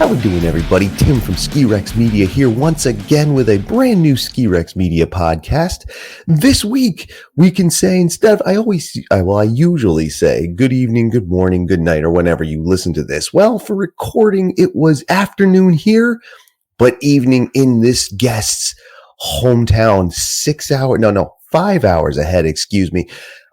How we doing, everybody? Tim from Ski Rex Media here once again with a brand new Ski Rex Media podcast. This week, we can say instead of, I usually say good evening, good morning, good night, or whenever you listen to this. Well, for recording, it was afternoon here, but evening in this guest's hometown, 5 hours ahead, excuse me.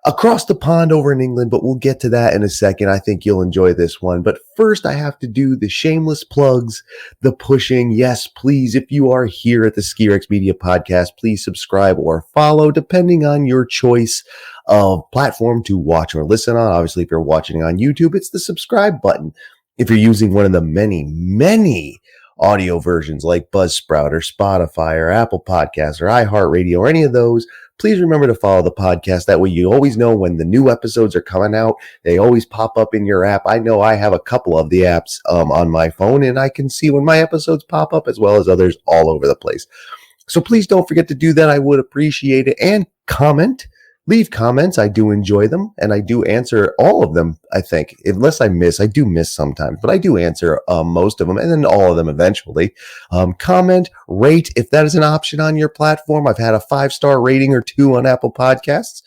Across the pond over in England, but we'll get to that in a second. I think you'll enjoy this one. But first, I have to do the shameless plugs, the pushing. Yes, please, if you are here at the Ski Rex Media Podcast, please subscribe or follow, depending on your choice of platform to watch or listen on. Obviously, if you're watching on YouTube, it's the subscribe button. If you're using one of the many audio versions like Buzzsprout or Spotify or Apple Podcasts or iHeartRadio or any of those, please remember to follow the podcast. That way you always know when the new episodes are coming out. They always pop up in your app. I know I have a couple of the apps on my phone, and I can see when my episodes pop up as well as others all over the place. So please don't forget to do that. I would appreciate it. And comment. Leave comments. I do enjoy them, and I do answer all of them, I think. Unless I do miss sometimes, but I do answer most of them, and then all of them eventually. Comment, rate, if that is an option on your platform. I've had a 5-star rating or 2 on Apple Podcasts.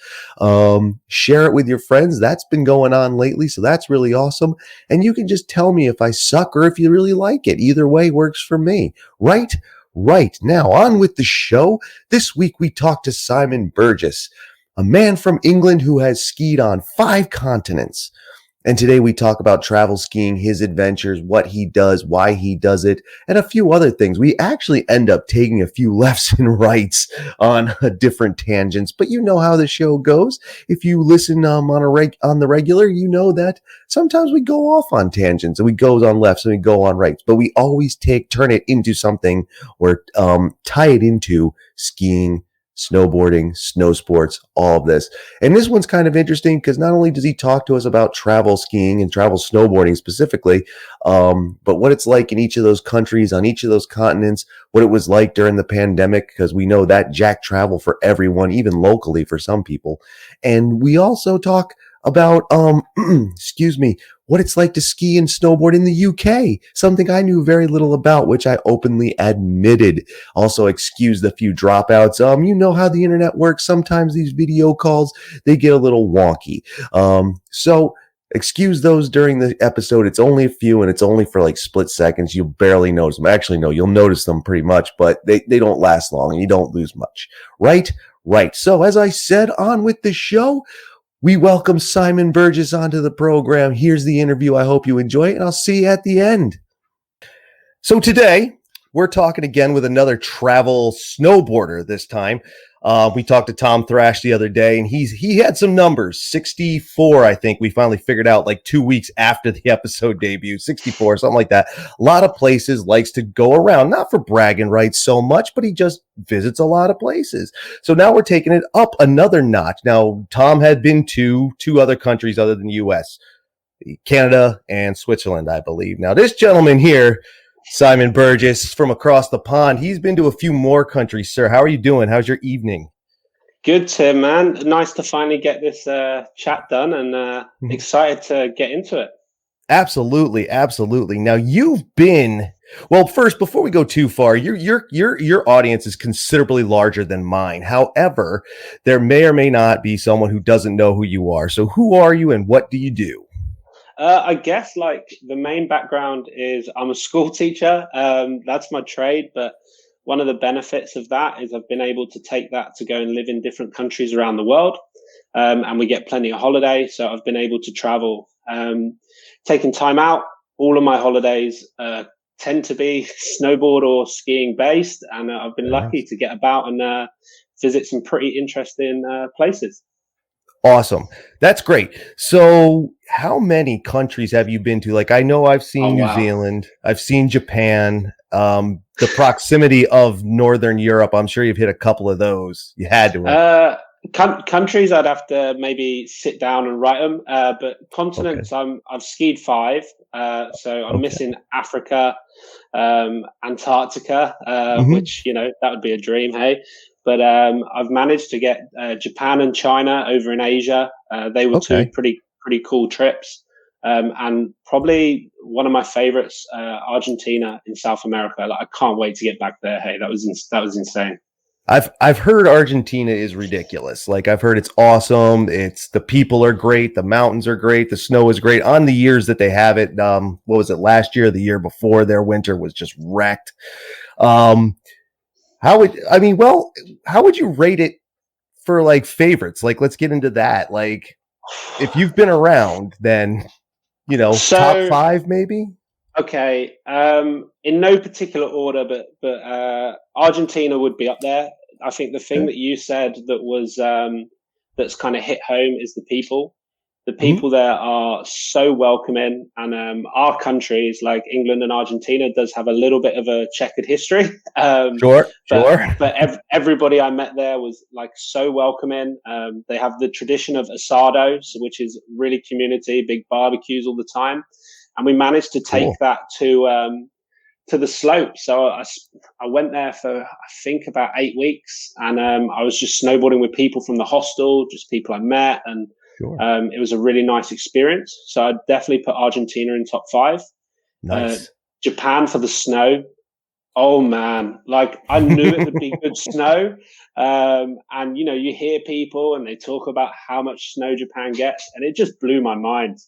Share it with your friends. That's been going on lately, so that's really awesome. And you can just tell me if I suck or if you really like it. Either way works for me, right? Right. Now, on with the show. This week, we talked to Simon Burgess, a man from England who has skied on 5 continents. And today we talk about travel skiing, his adventures, what he does, why he does it, and a few other things. We actually end up taking a few lefts and rights on different tangents, but you know how the show goes. If you listen on the regular, you know that sometimes we go off on tangents and we go on lefts and we go on rights, but we always turn it into something or tie it into skiing, snowboarding, snow sports, all of this. And this one's kind of interesting because not only does he talk to us about travel skiing and travel snowboarding specifically, but what it's like in each of those countries, on each of those continents, what it was like during the pandemic, because we know that jacked travel for everyone, even locally for some people. And we also talk about, what it's like to ski and snowboard in the UK, something I knew very little about, which I openly admitted. Also, excuse the few dropouts. You know how the internet works. Sometimes these video calls, they get a little wonky. So excuse those during the episode. It's only a few, and it's only for like split seconds. You'll barely notice them. Actually, no, you'll notice them pretty much, but they don't last long, and you don't lose much. Right? Right. So as I said, on with the show. We welcome Simon Burgess onto the program. Here's the interview. I hope you enjoy it, and I'll see you at the end. So today, we're talking again with another travel snowboarder this time. We talked to Tom Thrash the other day, and he had some numbers. 64, I think we finally figured out like 2 weeks after the episode debut. 64, something like that. A lot of places, likes to go around, not for bragging rights so much, but he just visits a lot of places. So now we're taking it up another notch. Now, Tom had been to 2 other countries other than the U.S., Canada and Switzerland, I believe. Now, this gentleman here, Simon Burgess from across the pond, he's been to a few more countries. Sir, how are you doing? How's your evening? Good, Tim, man. Nice to finally get this chat done, and excited to get into it. Absolutely, absolutely. Now you've been, well, first, before we go too far, your audience is considerably larger than mine. However, there may or may not be someone who doesn't know who you are. So who are you and what do you do? I guess like the main background is I'm a school teacher. That's my trade. But one of the benefits of that is I've been able to take that to go and live in different countries around the world. And we get plenty of holiday. So I've been able to travel, taking time out. All of my holidays tend to be snowboard or skiing based. And I've been lucky to get about and visit some pretty interesting places. Awesome. That's great. So how many countries have you been to? Like, I know I've seen New Zealand, I've seen Japan, the proximity of Northern Europe. I'm sure you've hit a couple of those. You had to. Countries, I'd have to maybe sit down and write them. But continents, okay. I've skied 5. So I'm missing Africa, Antarctica, which, you know, that would be a dream. Hey. But I've managed to get Japan and China over in Asia. They were 2 pretty cool trips. And probably one of my favorites, Argentina in South America. Like, I can't wait to get back there. Hey, that was insane. I've heard Argentina is ridiculous. Like I've heard it's awesome. It's the people are great, the mountains are great, the snow is great. On the years that they have it, what was it last year? The year before, their winter was just wrecked. How would you rate it for like favorites? Like let's get into that. Like if you've been around, then top 5 maybe. Okay, in no particular order, but Argentina would be up there. I think the thing that you said that was that's kind of hit home is the people. The people there are so welcoming, and our countries like England and Argentina does have a little bit of a checkered history. Sure. But everybody I met there was like so welcoming. They have the tradition of asado, which is really community, big barbecues all the time. And we managed to take that to the slope. So I went there for, I think, about 8 weeks. And I was just snowboarding with people from the hostel, just people I met. And it was a really nice experience. So I'd definitely put Argentina in top 5. Nice. Japan for the snow. Oh, man. Like, I knew it would be good snow. And, you hear people and they talk about how much snow Japan gets. And it just blew my mind.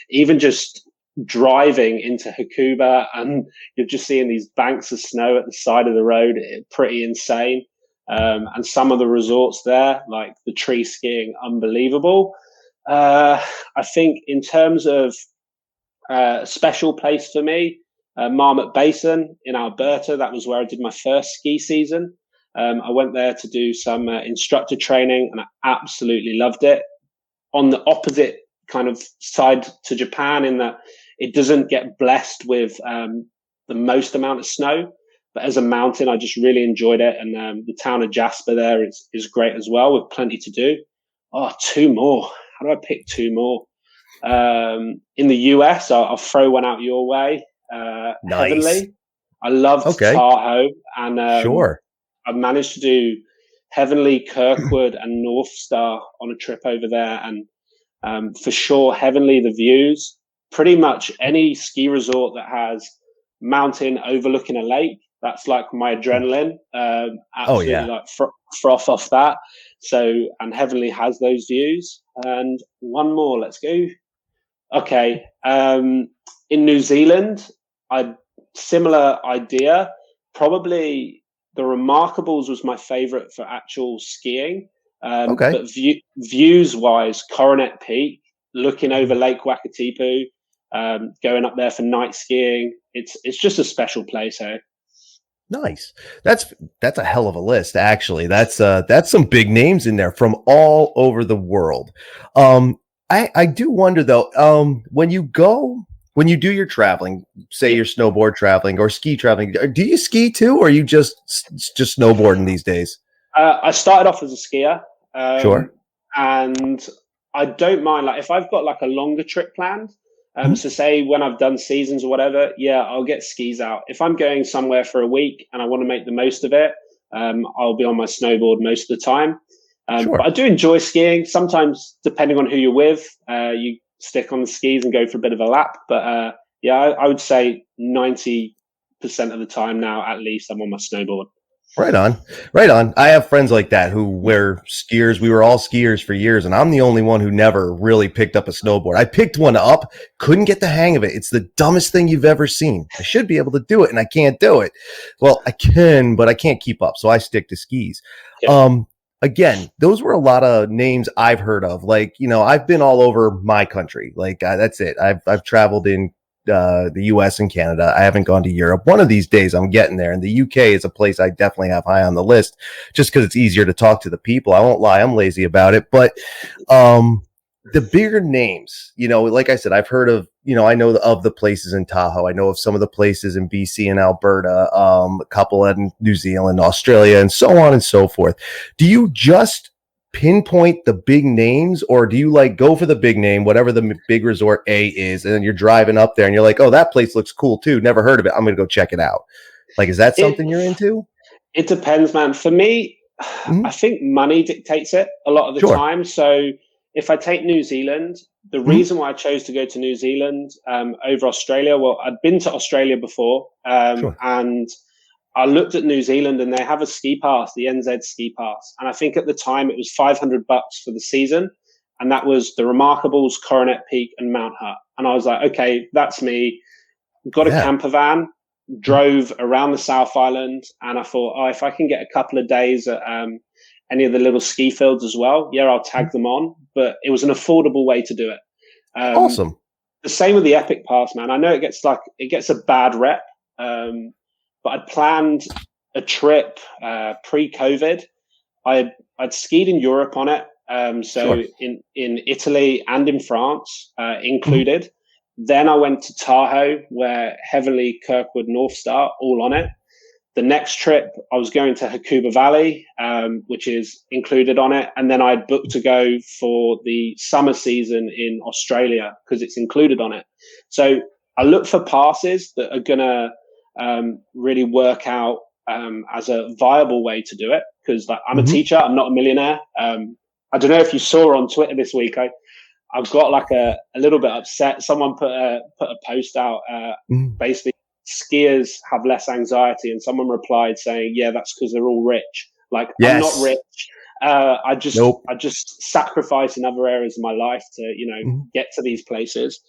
Even just driving into Hakuba and you're just seeing these banks of snow at the side of the road, pretty insane. And some of the resorts there, like the tree skiing, unbelievable. I think in terms of a special place for me, Marmot Basin in Alberta, that was where I did my first ski season. I went there to do some instructor training and I absolutely loved it. On the opposite kind of side to Japan, in that it doesn't get blessed with the most amount of snow, but as a mountain, I just really enjoyed it. And the town of Jasper there is great as well, with plenty to do. Oh, 2 more. How do I pick 2 more? In the US, I'll throw one out your way. Nice. Heavenly. I loved Tahoe, and I've managed to do Heavenly, Kirkwood, and North Star on a trip over there. And for sure, Heavenly, the views, pretty much any ski resort that has mountain overlooking a lake, that's like my adrenaline. Absolutely like froth off that. So, and Heavenly has those views. And one more, let's go. Okay. In New Zealand, similar idea. Probably the Remarkables was my favorite for actual skiing. But views wise, Coronet Peak, looking over Lake Wakatipu, going up there for night skiing. It's just a special place, hey? Nice. That's a hell of a list, actually. That's some big names in there from all over the world. I do wonder though, when you do your traveling, say you're snowboard traveling or ski traveling, do you ski too, or are you just snowboarding these days? I started off as a skier. Sure. And I don't mind, like, if I've got like a longer trip planned, so say when I've done seasons or whatever, I'll get skis out. If I'm going somewhere for a week and I want to make the most of it, I'll be on my snowboard most of the time. But I do enjoy skiing. Sometimes, depending on who you're with, you stick on the skis and go for a bit of a lap. But I would say 90% of the time now, at least, I'm on my snowboard. Right on. I have friends like that who were skiers. We were all skiers for years, and I'm the only one who never really picked up a snowboard. I picked one up, couldn't get the hang of it. It's the dumbest thing you've ever seen. I should be able to do it, and I can't do it. Well, I can, but I can't keep up, so I stick to skis. Yeah. Again, those were a lot of names I've heard of. Like, I've been all over my country. Like, that's it. I've traveled in the US and Canada. I haven't gone to Europe. One of these days I'm getting there, and the UK is a place I definitely have high on the list just because it's easier to talk to the people. I won't lie, I'm lazy about it, but the bigger names, like I said, I've heard of, I know of the places in Tahoe. I know of some of the places in BC and Alberta, a couple in New Zealand, Australia, and so on and so forth. Do you just pinpoint the big names, or do you like go for the big name, whatever the big resort A is, and then you're driving up there and you're like, oh, that place looks cool too, never heard of it, I'm gonna go check it out? Like, is that something you're into? It depends, man. For me, I think money dictates it a lot of the time. So if I take New Zealand, the Mhm. reason why I chose to go to New Zealand over Australia, well, I'd been to Australia before, Sure. and I looked at New Zealand, and they have a ski pass, the NZ ski pass, and I think at the time it was $500 for the season, and that was the Remarkables, Coronet Peak, and Mount Hutt. And I was like, okay, that's me. Got a Yeah. camper van, drove around the South Island, and I thought, oh, if I can get a couple of days at any of the little ski fields as well, yeah, I'll tag them on. But it was an affordable way to do it. Awesome. The same with the Epic Pass, man. I know it gets a bad rep, but I'd planned a trip pre-COVID. I'd skied in Europe on it, so Sure. in Italy and in France Mhm. included. Then I went to Tahoe, where Heavenly, Kirkwood, North Star all on it. The next trip, I was going to Hakuba Valley, which is included on it. And then I booked to go for the summer season in Australia because it's included on it. So I look for passes that are going to really work out as a viable way to do it. Because like, I'm a Mhm. teacher, I'm not a millionaire. I don't know if you saw on Twitter this week, I've got like a little bit upset. Someone put a post out, Mhm. basically skiers have less anxiety, and someone replied saying, "Yeah, that's because they're all rich." Like I'm not Yes. rich. I Nope. just sacrifice in other areas of my life to Mhm. get to these places.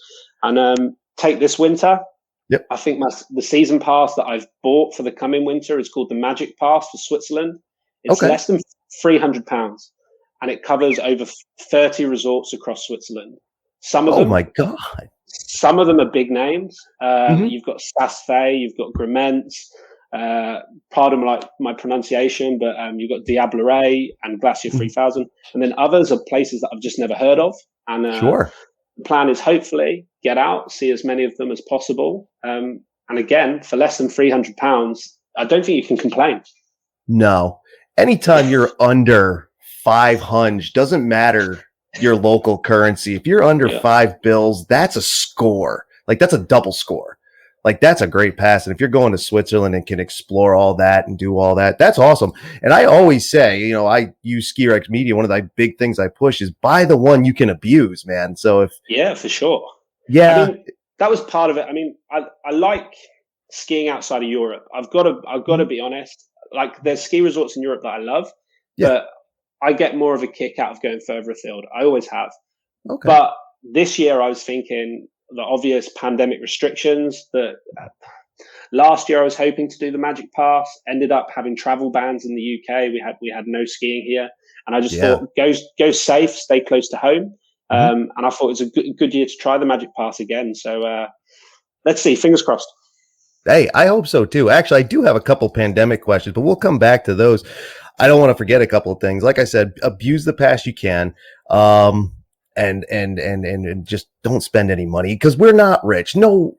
And take this winter. Yep. I think the season pass that I've bought for the coming winter is called the Magic Pass for Switzerland. It's Okay. less than £300, and it covers over 30 resorts across Switzerland. Some of Oh them, my God. some of them are big names. Mhm. You've got Saas-Fee, you've got Grimentz. Pardon my pronunciation, but you've got Diablo and Glacier Mhm. 3000, and then others are places that I've just never heard of. And Sure. the plan is hopefully get out, see as many of them as possible. And again, for less than £300, I don't think you can complain. No. Anytime you're under 500, doesn't matter your local currency. If you're under Yeah. 5 bills, that's a score. Like that's a double score. Like that's a great pass. And if you're going to Switzerland and can explore all that and do all that, that's awesome. And I always say, I use Ski Rex Media. One of the big things I push is buy the one you can abuse, man. So if, Yeah, for sure. I yeah, mean, that was part of it. I mean, I like skiing outside of Europe. I've got to be honest. Like, there's ski resorts in Europe that I love, yeah, but I get more of a kick out of going further afield. I always have. okay. But this year, I was thinking the obvious pandemic restrictions that last year I was hoping to do the Magic Pass, ended up having travel bans in the UK. We had no skiing here, and I just Yeah. thought go safe, stay close to home. Mhm. And I thought it was a good year to try the Magic Pass again. So let's see, fingers crossed. Hey, I hope so too. Actually, I do have a couple pandemic questions, but we'll come back to those. I don't want to forget a couple of things. Like I said, abuse the past you can, and just don't spend any money because we're not rich. No,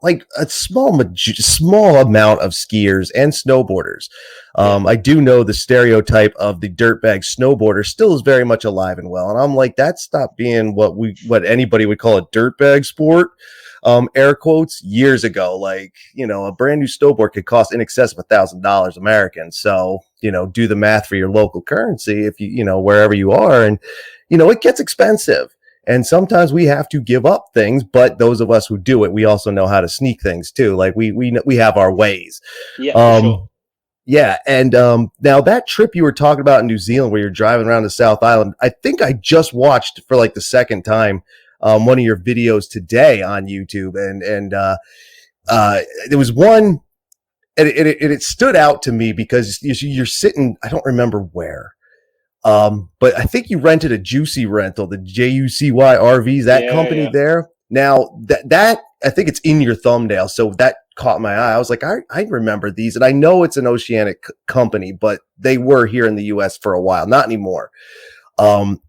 like a small amount of skiers and snowboarders. Yeah, I do know the stereotype of the dirtbag snowboarder still is very much alive and well, and I'm like, that stopped being what anybody would call a dirtbag sport, air quotes, years ago. Like, a brand new snowboard could cost in excess of $1,000 American. So, do the math for your local currency if wherever you are. And, it gets expensive. And sometimes we have to give up things, but those of us who do it, we also know how to sneak things too. Like we have our ways. yeah, for sure. Um, yeah, and now that trip you were talking about in New Zealand, where you're driving around the South Island, I think I just watched for like the second time one of your videos today on YouTube, there was one, and it stood out to me because you're sitting. I don't remember where, but I think you rented a Juicy rental, the JUCY RVs, that Yeah, company yeah, there. Now that I think it's in your thumbnail, so that caught my eye. I was like, I remember these, and I know it's an Oceanic company, but they were here in the U.S. for a while, not anymore. And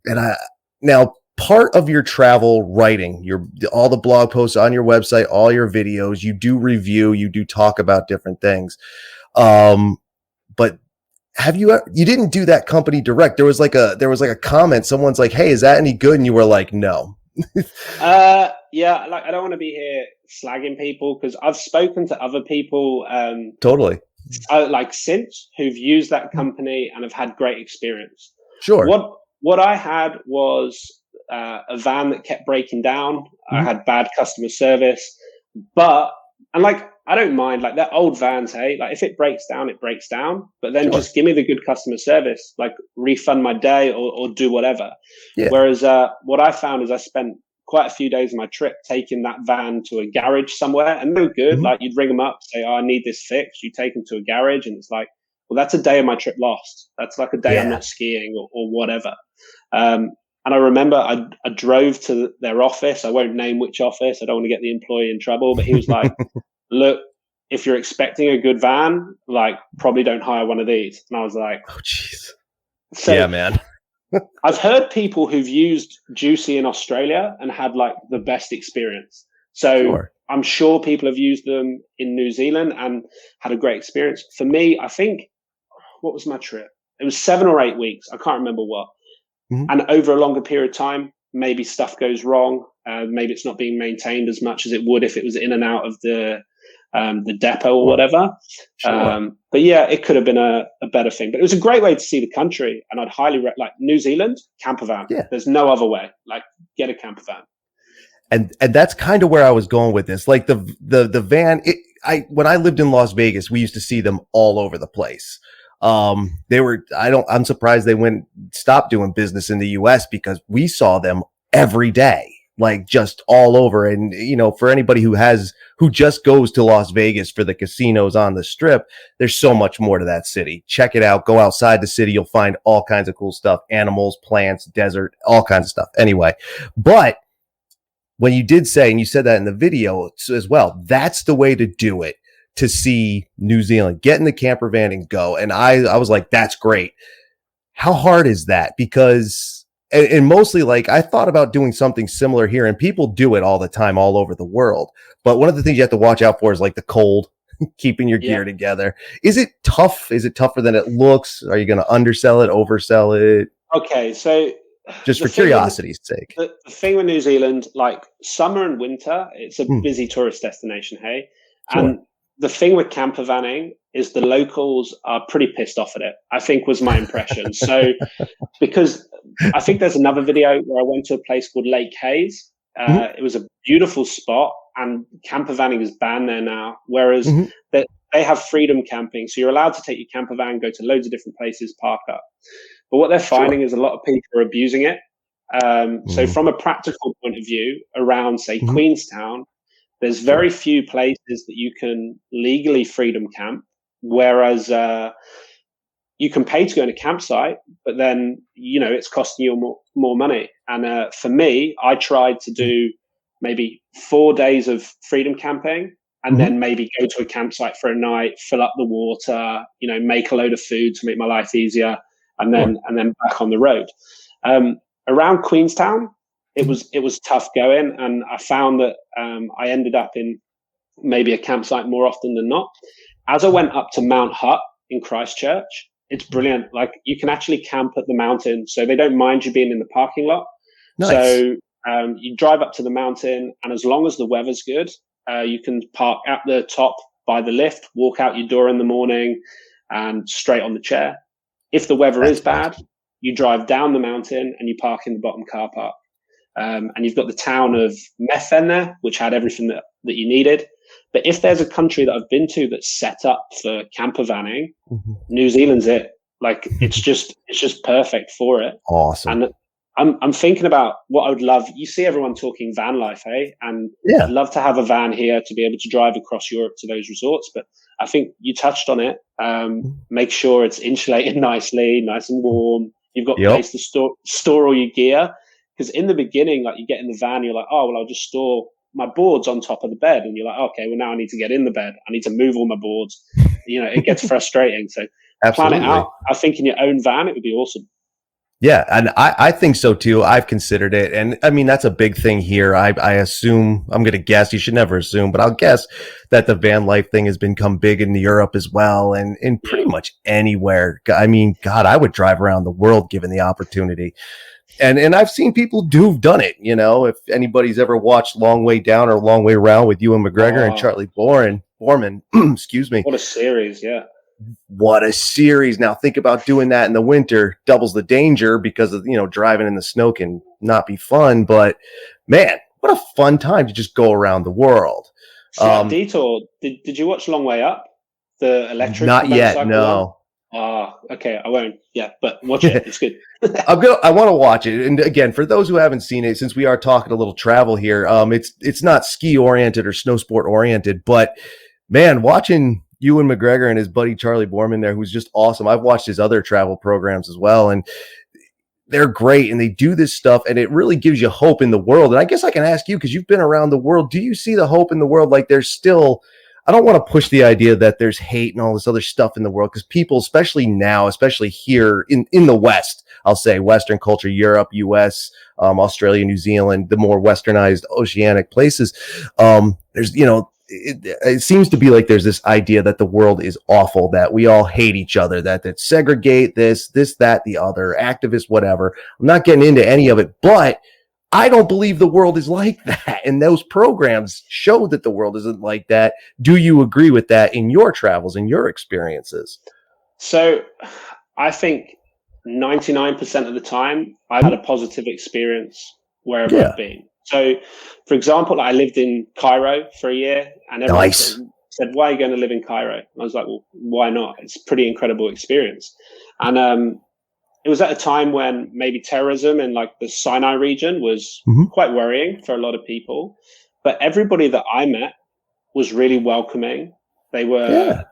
now part of your travel writing, all the blog posts on your website, all your videos, you do review, you do talk about different things. But you didn't do that company direct. There was like a comment. Someone's like, "Hey, is that any good?" And you were like, "No." yeah. Like, I don't want to be here slagging people because I've spoken to other people, Totally. like since who've used that company and have had great experience. Sure. What I had was a van that kept breaking down. I had bad customer service, and like, I don't mind, like, they're old vans, hey, like, if it breaks down, it breaks down, but then just give me the good customer service, like refund my day or do whatever. Yeah. Whereas what I found is I spent quite a few days of my trip taking that van to a garage somewhere, and they were good. Like, you'd ring them up, say, oh, I need this fixed. You take them to a garage, and it's like, well, that's a day of my trip lost. That's like a day I'm not skiing or whatever. And I remember I drove to their office. I won't name which office. I don't want to get the employee in trouble, but he was like, look, if you're expecting a good van, like, probably don't hire one of these. And I was like, oh, jeez. So yeah, man. I've heard people who've used Juicy in Australia and had like the best experience. So I'm sure people have used them in New Zealand and had a great experience. For me, I think, what was my trip? It was 7 or 8 weeks. I can't remember what. And over a longer period of time, maybe stuff goes wrong. Maybe it's not being maintained as much as it would if it was in and out of the depot or whatever. But yeah, it could have been a better thing. But it was a great way to see the country, and I'd highly like New Zealand, camper van. Yeah. There's no other way. Like, get a camper van. And that's kind of where I was going with this. Like the van. When I lived in Las Vegas, we used to see them all over the place. I'm surprised they stopped doing business in the US, because we saw them every day, like just all over. And, you know, for anybody who just goes to Las Vegas for the casinos on the strip, there's so much more to that city. Check it out. Go outside the city. You'll find all kinds of cool stuff, animals, plants, desert, all kinds of stuff. Anyway, but when you did say, and you said that in the video as well, that's the way to do it. To see New Zealand, get in the camper van and go. And I was like, that's great. How hard is that? Because, and mostly, like, I thought about doing something similar here, and people do it all the time, all over the world. But one of the things you have to watch out for is like the cold, keeping your gear together. Is it tough? Is it tougher than it looks? Are you going to undersell it, oversell it? Okay. So just for curiosity's sake, the thing with New Zealand, like summer and winter, it's a busy tourist destination. Hey, and the thing with camper vanning is the locals are pretty pissed off at it, I think, was my impression. So, because I think there's another video where I went to a place called Lake Hayes. It was a beautiful spot, and camper vanning is banned there now, whereas they have freedom camping. So you're allowed to take your camper van, go to loads of different places, park up. But what they're finding is a lot of people are abusing it. So from a practical point of view, around, say, Queenstown, there's very few places that you can legally freedom camp, whereas you can pay to go in a campsite, but then, you know, it's costing you more money. And for me, I tried to do maybe 4 days of freedom camping, and then maybe go to a campsite for a night, fill up the water, you know, make a load of food to make my life easier, and then back on the road. Around Queenstown, it was tough going, and I found that I ended up in maybe a campsite more often than not. As I went up to Mount Hutt in Christchurch, it's brilliant. Like, you can actually camp at the mountain, so they don't mind you being in the parking lot. Nice. So you drive up to the mountain, and as long as the weather's good, you can park at the top by the lift, walk out your door in the morning, and straight on the chair. If the weather is bad, you drive down the mountain and you park in the bottom car park. And you've got the town of Methven there, which had everything that you needed. But if there's a country that I've been to that's set up for camper vanning, New Zealand's it. Like, it's just perfect for it. Awesome. And I'm thinking about what I would love. You see everyone talking van life, hey? And I'd love to have a van here to be able to drive across Europe to those resorts. But I think you touched on it. Make sure it's insulated nicely, nice and warm. You've got place to store all your gear. Because in the beginning, like, you get in the van, you're like, oh, well, I'll just store my boards on top of the bed. And you're like, okay, well, now I need to get in the bed. I need to move all my boards. You know, it gets frustrating. So plan it out. I think in your own van, it would be awesome. Yeah, and I think so too. I've considered it. And I mean, that's a big thing here. I assume, I'm going to guess, you should never assume, but I'll guess that the van life thing has become big in Europe as well, and in pretty much anywhere. I mean, God, I would drive around the world given the opportunity. And I've seen people who've done it. You know, if anybody's ever watched Long Way Down or Long Way Around with Ewan McGregor and Charlie Boorman, excuse me. What a series, yeah. What a series. Now think about doing that in the winter, doubles the danger because of, driving in the snow can not be fun, but man, what a fun time to just go around the world. Slight detour. Did you watch Long Way Up, the electric Not yet, motorcycle one? no. Okay, I won't. Yeah, but watch it. It's good. I want to watch it. And again, for those who haven't seen it, since we are talking a little travel here, it's not ski oriented or snow sport oriented, but man, watching Ewan McGregor and his buddy Charlie Borman there, who's just awesome. I've watched his other travel programs as well, and they're great, and they do this stuff, and it really gives you hope in the world. And I guess I can ask you, because you've been around the world, do you see the hope in the world? Like there's still, I don't want to push the idea that there's hate and all this other stuff in the world, because people, especially now, especially here in the West, I'll say Western culture, Europe, US, Australia, New Zealand, the more westernized oceanic places, there's, it seems to be like there's this idea that the world is awful, that we all hate each other, that segregate this, that, the other, activists, whatever. I'm not getting into any of it, but I don't believe the world is like that. And those programs show that the world isn't like that. Do you agree with that in your travels, in your experiences? So I think 99% of the time I've had a positive experience wherever I've been. So, for example, I lived in Cairo for a year, and everyone said, "Why are you going to live in Cairo?" And I was like, "Well, why not? It's a pretty incredible experience." And it was at a time when maybe terrorism in like the Sinai region was quite worrying for a lot of people, but everybody that I met was really welcoming. They were,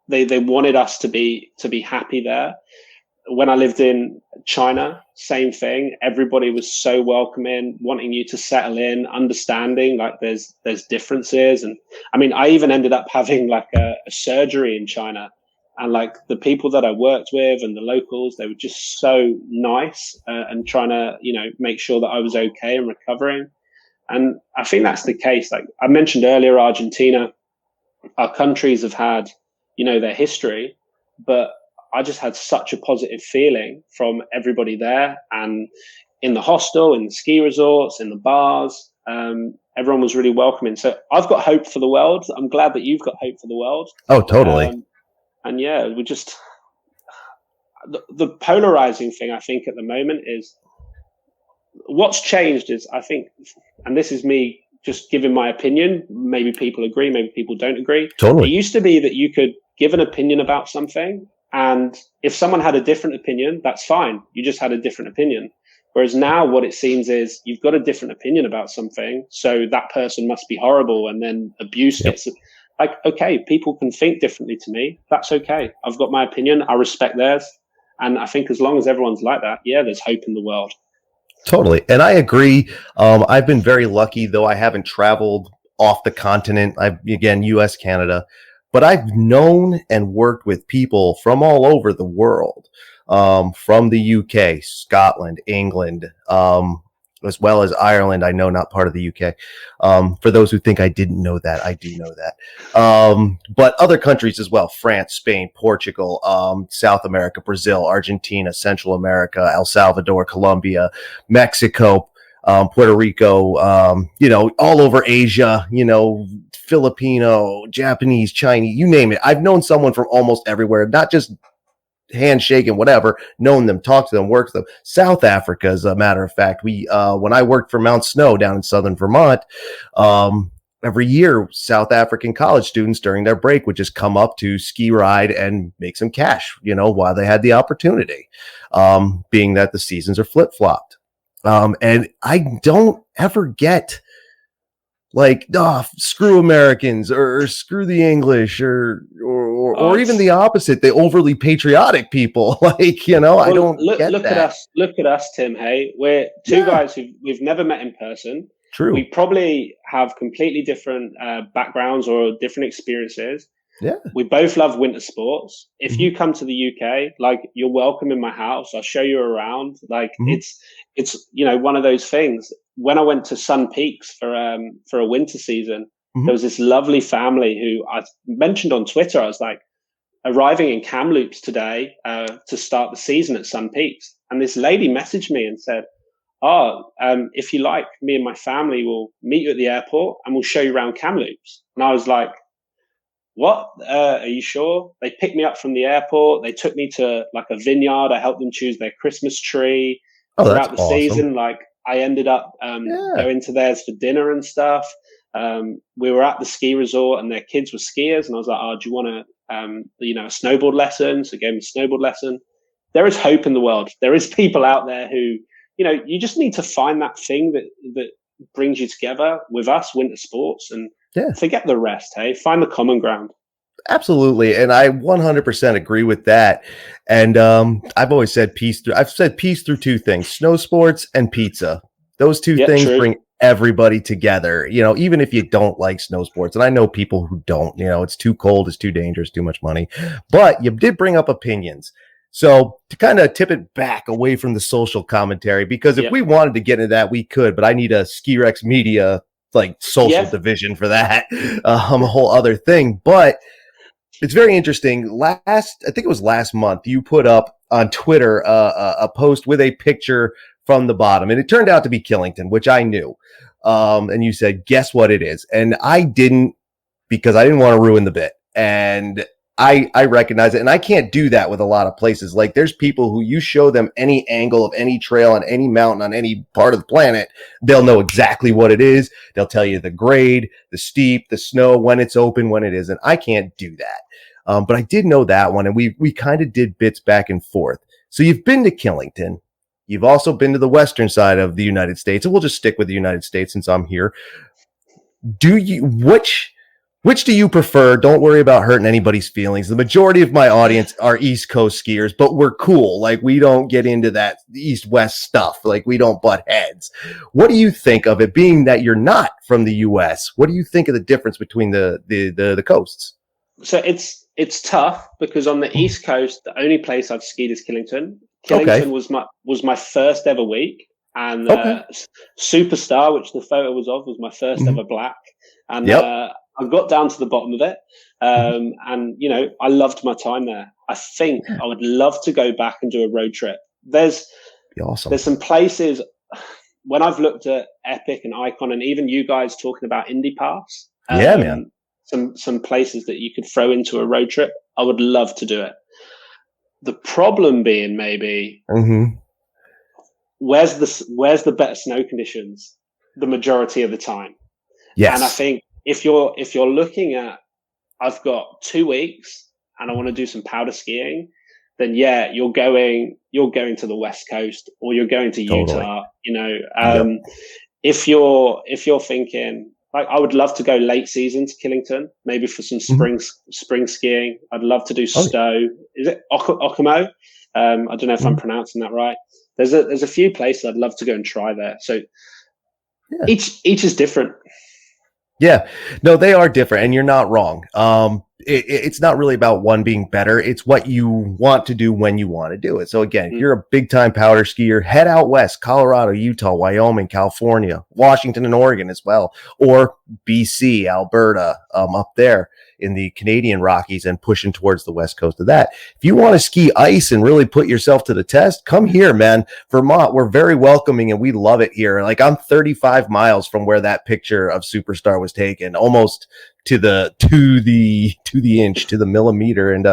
they wanted us to be happy there. When I lived in China, same thing. Everybody was so welcoming, wanting you to settle in, understanding like there's differences. And I mean, I even ended up having like a surgery in China, and like the people that I worked with and the locals, they were just so nice and trying to, make sure that I was okay and recovering. And I think that's the case. Like I mentioned earlier, Argentina, our countries have had, their history, but I just had such a positive feeling from everybody there, and in the hostel, in the ski resorts, in the bars. Everyone was really welcoming. So I've got hope for the world. I'm glad that you've got hope for the world. Oh, totally. And yeah, we just, the polarizing thing I think at the moment is what's changed is I think, and this is me just giving my opinion, maybe people agree, maybe people don't agree. Totally. It used to be that you could give an opinion about something, and if someone had a different opinion, that's fine. You just had a different opinion. Whereas now what it seems is you've got a different opinion about something, so that person must be horrible, and then abuse gets like, okay, people can think differently to me. That's okay. I've got my opinion. I respect theirs. And I think as long as everyone's like that, yeah, there's hope in the world. Totally. And I agree. I've been very lucky, though I haven't traveled off the continent. Again, US, Canada, but I've known and worked with people from all over the world, from the UK, Scotland, England, as well as Ireland. I know, not part of the UK. For those who think I didn't know that, I do know that. But other countries as well: France, Spain, Portugal, South America, Brazil, Argentina, Central America, El Salvador, Colombia, Mexico, Puerto Rico, all over Asia, Filipino, Japanese, Chinese, you name it. I've known someone from almost everywhere, not just handshake and whatever, known them, talked to them, worked with them. South Africa, as a matter of fact, we when I worked for Mount Snow down in southern Vermont, every year South African college students during their break would just come up to ski ride and make some cash, while they had the opportunity, being that the seasons are flip-flopped. And I don't ever get like, screw Americans or screw the English or even the opposite, the overly patriotic people. Like, I don't look get that. Look at us, Tim. Hey, we're two guys we've never met in person. True. We probably have completely different backgrounds or different experiences. Yeah. We both love winter sports. If you come to the UK, like, you're welcome in my house. I'll show you around. Like, it's one of those things. When I went to Sun Peaks for a winter season, there was this lovely family who I mentioned on Twitter. I was like, arriving in Kamloops today to start the season at Sun Peaks, and this lady messaged me and said, if you like, me and my family will meet you at the airport and we'll show you around Kamloops. And I was like, what? Are you sure? They picked me up from the airport. They took me to like a vineyard. I helped them choose their Christmas tree Oh, that's throughout the awesome. season. Like I ended up Yeah. going to theirs for dinner and stuff. We were at the ski resort and their kids were skiers. And I was like, oh, do you want a snowboard lesson? So I gave them a snowboard lesson. There is hope in the world. There is people out there who, you just need to find that thing that brings you together with us, winter sports, and forget the rest. Hey, find the common ground. Absolutely. And I 100% agree with that. And I've always said peace through two things, snow sports and pizza. Those two things bring everybody together, even if you don't like snow sports. And I know people who don't, it's too cold, it's too dangerous, too much money. But you did bring up opinions. So to kind of tip it back away from the social commentary, because if we wanted to get into that, we could, but I need a Ski Rex Media social division for that, a whole other thing. But it's very interesting. I think it was last month, you put up on Twitter a post with a picture from the bottom, and it turned out to be Killington, which I knew. And you said, guess what it is? And I didn't, because I didn't want to ruin the bit. And I recognize it, and I can't do that with a lot of places. Like there's people who you show them any angle of any trail on any mountain on any part of the planet, they'll know exactly what it is. They'll tell you the grade, the steep, the snow, when it's open, when it isn't. I can't do that. But I did know that one, and we kind of did bits back and forth. So you've been to Killington. You've also been to the western side of the United States, and we'll just stick with the United States since I'm here. Which do you prefer? Don't worry about hurting anybody's feelings. The majority of my audience are East Coast skiers, but we're cool. Like we don't get into that East-West stuff. Like we don't butt heads. What do you think of it, being that you're not from the US? What do you think of the difference between the coasts? So it's tough because on the East Coast, the only place I've skied is Killington. Killington was my first ever week, and Superstar, which the photo was of, was my first ever black. And I got down to the bottom of it, and I loved my time there. I think I would love to go back and do a road trip. There's some places when I've looked at Epic and Icon, and even you guys talking about Indy Pass. Man. Some places that you could throw into a road trip. I would love to do it. The problem being maybe where's the better snow conditions the majority of the time. Yes. And I think if you're looking at, I've got 2 weeks and I want to do some powder skiing, then you're going to the West Coast or you're going to Utah. If you're thinking, like, I would love to go late season to Killington, maybe for some spring skiing. I'd love to do Stowe. Is it Okemo? I don't know if I'm pronouncing that right. There's a few places I'd love to go and try there. So each is different. Yeah, no, they are different, and you're not wrong. It's not really about one being better. It's what you want to do when you want to do it. So again, if you're a big time powder skier, head out west, Colorado, Utah, Wyoming, California, Washington, and Oregon as well, or BC, Alberta, up there in the Canadian Rockies and pushing towards the west coast of that. If you want to ski ice and really put yourself to the test, come here, man. Vermont, we're very welcoming and we love it here. Like I'm 35 miles from where that picture of Superstar was taken, almost to the inch, to the millimeter. And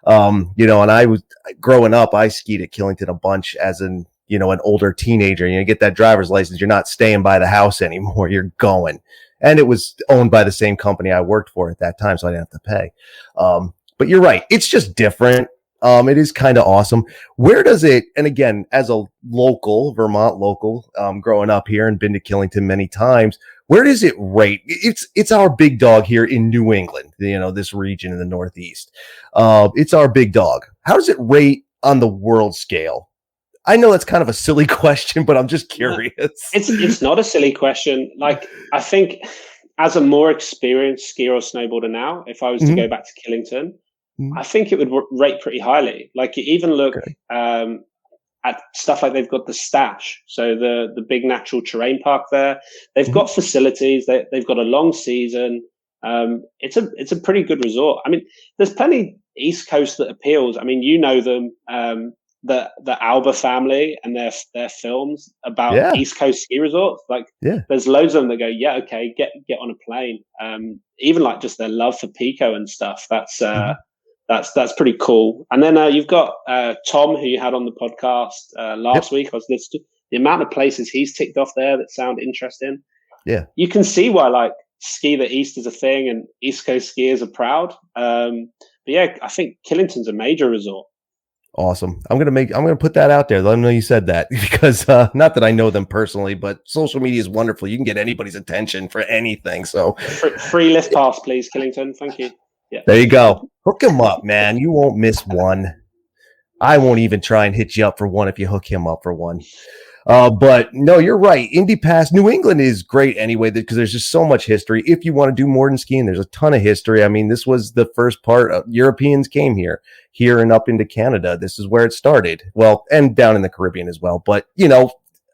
and I was growing up, I skied at Killington a bunch as an older teenager. You get that driver's license, you're not staying by the house anymore, you're going. And it was owned by the same company I worked for at that time, so I didn't have to pay. But you're right, it's just different. It is kind of awesome. Where does it, and again, as a Vermont local, growing up here and been to Killington many times, where does it rate? It's our big dog here in New England, this region in the Northeast. It's our big dog. How does it rate on the world scale? I know that's kind of a silly question, but I'm just curious. It's not a silly question. Like, I think as a more experienced skier or snowboarder now, if I was to go back to Killington, I think it would rate pretty highly. Like, you even look at stuff like they've got the Stash, so the big natural terrain park there. They've got facilities. They've got a long season. It's a pretty good resort. I mean, there's plenty East Coast that appeals. I mean, you know them. the Alba family and their films about Yeah. East Coast ski resorts. Like, Yeah. there's loads of them that go, yeah, okay, get on a plane. Even like just their love for Pico and stuff. That's pretty cool. And then you've got Tom, who you had on the podcast last week. I was listening to the amount of places he's ticked off there that sound interesting. Yeah. You can see why like Ski the East is a thing and East Coast skiers are proud. But yeah, I think Killington's a major resort. Awesome. I'm gonna put that out there. Let them know you said that, because not that I know them personally, but social media is wonderful. You can get anybody's attention for anything. So free lift pass, please, Killington. Thank you. Yeah. There you go. Hook him up, man. You won't miss one. I won't even try and hit you up for one if you hook him up for one. But no, you're right. Indy Pass, New England is great anyway, because there's just so much history. If you want to do more than skiing, there's a ton of history. I mean, this was the first part of Europeans came here and up into Canada. This is where it started. Well, and down in the Caribbean as well. But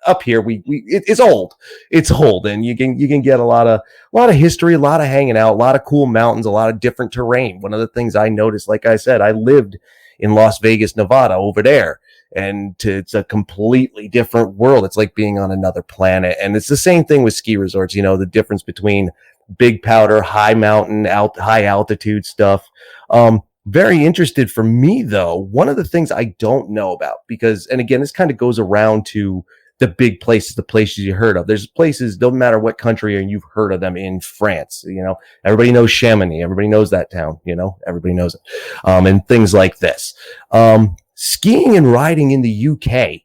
up here, it's old. It's old, and you can get a lot of history, a lot of hanging out, a lot of cool mountains, a lot of different terrain. One of the things I noticed, like I said, I lived in Las Vegas, Nevada, over there. And it's a completely different world. It's like being on another planet. And it's the same thing with ski resorts, the difference between big powder, high mountain, high altitude stuff. Very interested for me, though. One of the things I don't know about, because, and again, this kind of goes around to the big places, the places you heard of. There's places, don't matter what country, and you've heard of them in France. Everybody knows Chamonix. Everybody knows that town. Everybody knows it. And things like this. Skiing and riding in the UK,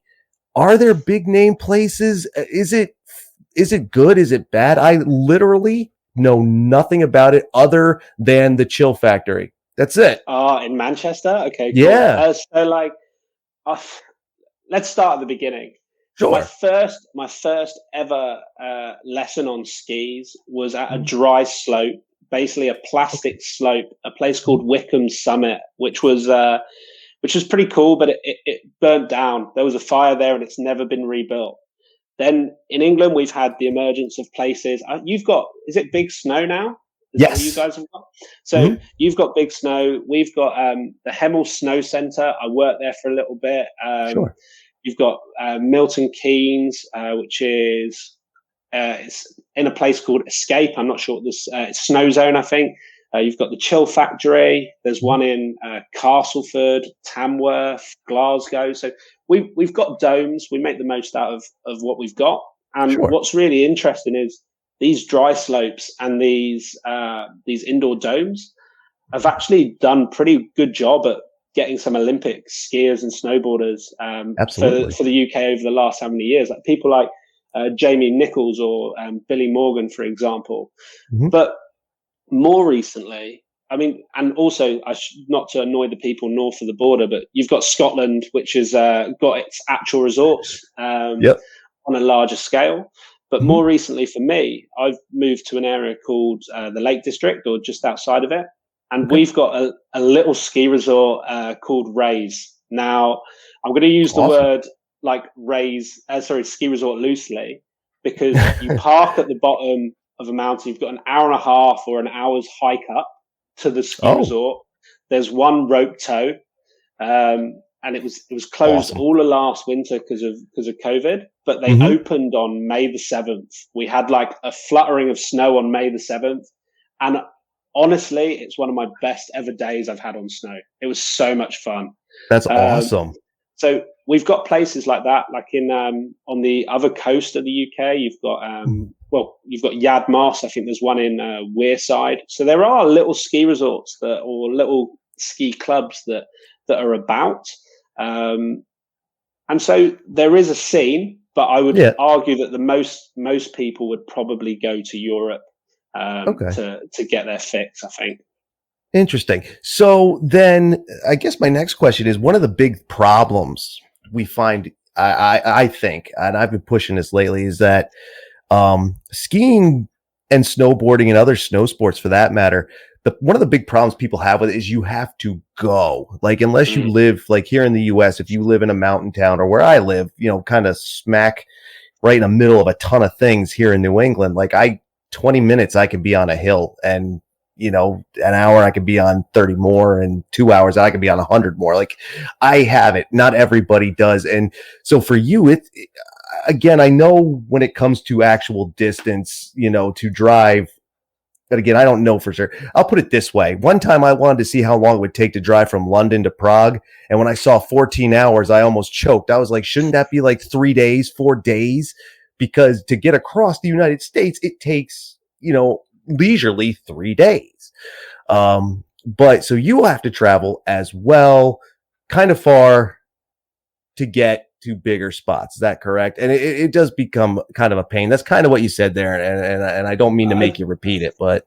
are there big name places? Is it good? Is it bad? I literally know nothing about it other than the Chill Factory. That's it. In Manchester? Okay, cool. Yeah. Let's start at the beginning. Sure. My first ever lesson on skis was at a dry slope, basically a plastic slope, a place called Wickham Summit, which was pretty cool, but it burnt down. There was a fire there and it's never been rebuilt. Then in England, we've had the emergence of places. Is it Big Snow now? Yes. You guys have got? So You've got Big Snow. We've got the Hemel Snow Centre. I worked there for a little bit. Sure. You've got Milton Keynes, which is it's in a place called Escape. I'm not sure what this it's Snow Zone, I think. You've got the Chill Factory. There's one in Castleford, Tamworth, Glasgow. So we've got domes. We make the most out of what we've got. And What's really interesting is these dry slopes and these indoor domes have actually done pretty good job at getting some Olympic skiers and snowboarders for the UK over the last how many years. Like people like Jamie Nichols or Billy Morgan, for example. But more recently, I mean, and also, not to annoy the people north of the border, but you've got Scotland, which has got its actual resorts on a larger scale. But more recently for me, I've moved to an area called the Lake District, or just outside of it. And we've got a little ski resort called Rays. Now, I'm going to use the word like ski resort loosely, because you park at the bottom of a mountain. You've got an hour and a half or an hour's hike up to the ski resort. There's one rope tow, and it was closed all of last winter because of COVID. But they opened on May the 7th. We had like a fluttering of snow on May the 7th, and honestly, it's one of my best ever days I've had on snow. It was so much fun. That's awesome. So we've got places like that, like in on the other coast of the UK. You've got you've got Yad Moss. I think there's one in Wearside. So there are little ski resorts or little ski clubs that are about. And so there is a scene, but I would argue that the most people would probably go to Europe to get their fix, I think. Interesting. So then I guess my next question is, one of the big problems we find, I think, and I've been pushing this lately, is that skiing and snowboarding and other snow sports for that matter, one of the big problems people have with it is you have to go. Like, unless you live like here in the US, if you live in a mountain town, or where I live, kind of smack right in the middle of a ton of things here in New England, like 20 minutes I can be on a hill and an hour I could be on 30 more, and 2 hours I could be on 100 more. Like, I have it. Not everybody does. And so for you, again, I know when it comes to actual distance, to drive, but again, I don't know for sure. I'll put it this way. One time I wanted to see how long it would take to drive from London to Prague. And when I saw 14 hours, I almost choked. I was like, shouldn't that be like 3 days, 4 days? Because to get across the United States, it takes, leisurely 3 days. But so you will have to travel as well, kind of far to get to bigger spots. Is that correct? And it does become kind of a pain. That's kind of what you said there. And I don't mean to make you repeat it, but.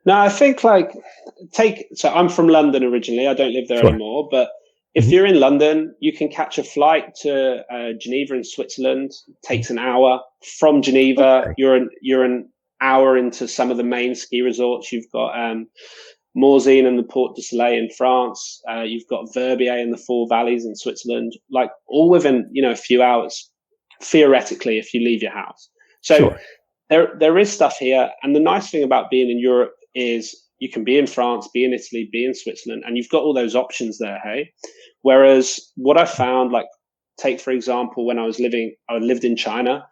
No, I think so I'm from London originally. I don't live there anymore, but if you're in London, you can catch a flight to Geneva in Switzerland. It takes an hour from Geneva. Okay. You're an hour into some of the main ski resorts. You've got Morzine and the Porte du Soleil in France. You've got Verbier and the Four Valleys in Switzerland, like all within, a few hours, theoretically, if you leave your house. So there is stuff here. And the nice thing about being in Europe is you can be in France, be in Italy, be in Switzerland, and you've got all those options there, hey? Whereas what I found, like, take, for example, when I lived in China.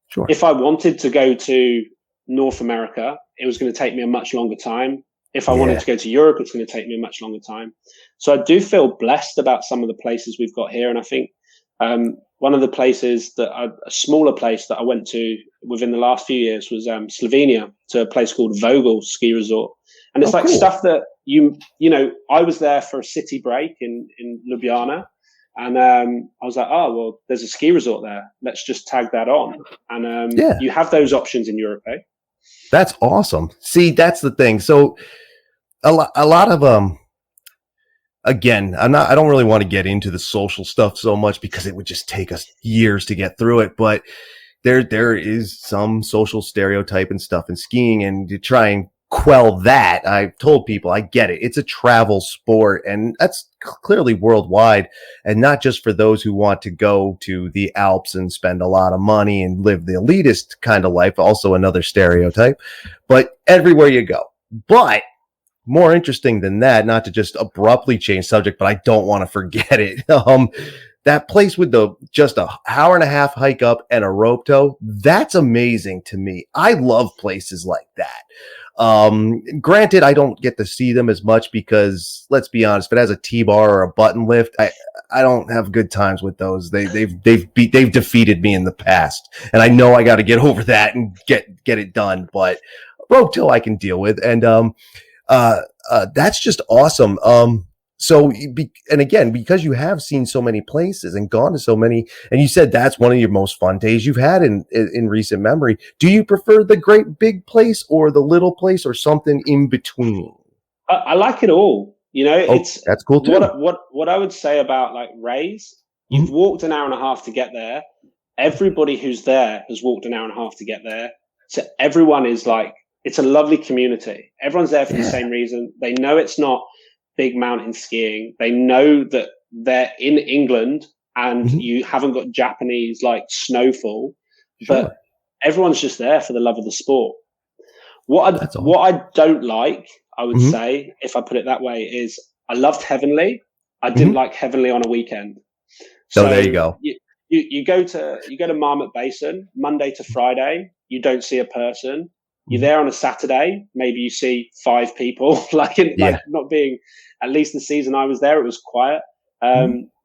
Sure. If I wanted to go to North America, it was going to take me a much longer time. If I wanted to go to Europe, it's going to take me a much longer time. So I do feel blessed about some of the places we've got here. And I think one of the places a smaller place that I went to within the last few years was Slovenia, to a place called Vogel Ski Resort. And it's cool. Stuff that I was there for a city break in Ljubljana. And I was like, oh, well, there's a ski resort there. Let's just tag that on. And you have those options in Europe, eh? That's awesome. See, that's the thing. So a lot of again, I don't really want to get into the social stuff so much because it would just take us years to get through it. But there is some social stereotype and stuff in skiing, and to try and quell that, I've told people, I get it. It's a travel sport, and that's clearly worldwide, and not just for those who want to go to the Alps and spend a lot of money and live the elitist kind of life. Also another stereotype, but everywhere you go. But more interesting than that, not to just abruptly change subject, but I don't want to forget it. That place with just a hour and a half hike up and a rope tow, that's amazing to me. I love places like that. Granted, I don't get to see them as much because, let's be honest, if it has a T-bar or a button lift, I don't have good times with those. They've defeated me in the past, and I know I got to get over that and get it done. But rope tow I can deal with, and that's just awesome. So, and again, because you have seen so many places and gone to so many, and you said that's one of your most fun days you've had in recent memory. Do you prefer the great big place or the little place or something in between? I like it all. That's cool too. What I would say about like Rays, you've walked an hour and a half to get there. Everybody who's there has walked an hour and a half to get there. So everyone is like, it's a lovely community. Everyone's there for the same reason. They know it's not big mountain skiing. They know that they're in England and you haven't got Japanese like snowfall, but everyone's just there for the love of the sport. What I don't like, I would say, if I put it that way, is I loved Heavenly. I didn't like Heavenly on a weekend. So there you go. You go to Marmot Basin Monday to Friday. You don't see a person. You're there on a Saturday. Maybe you see 5 people. Like not being, at least the season I was there, it was quiet.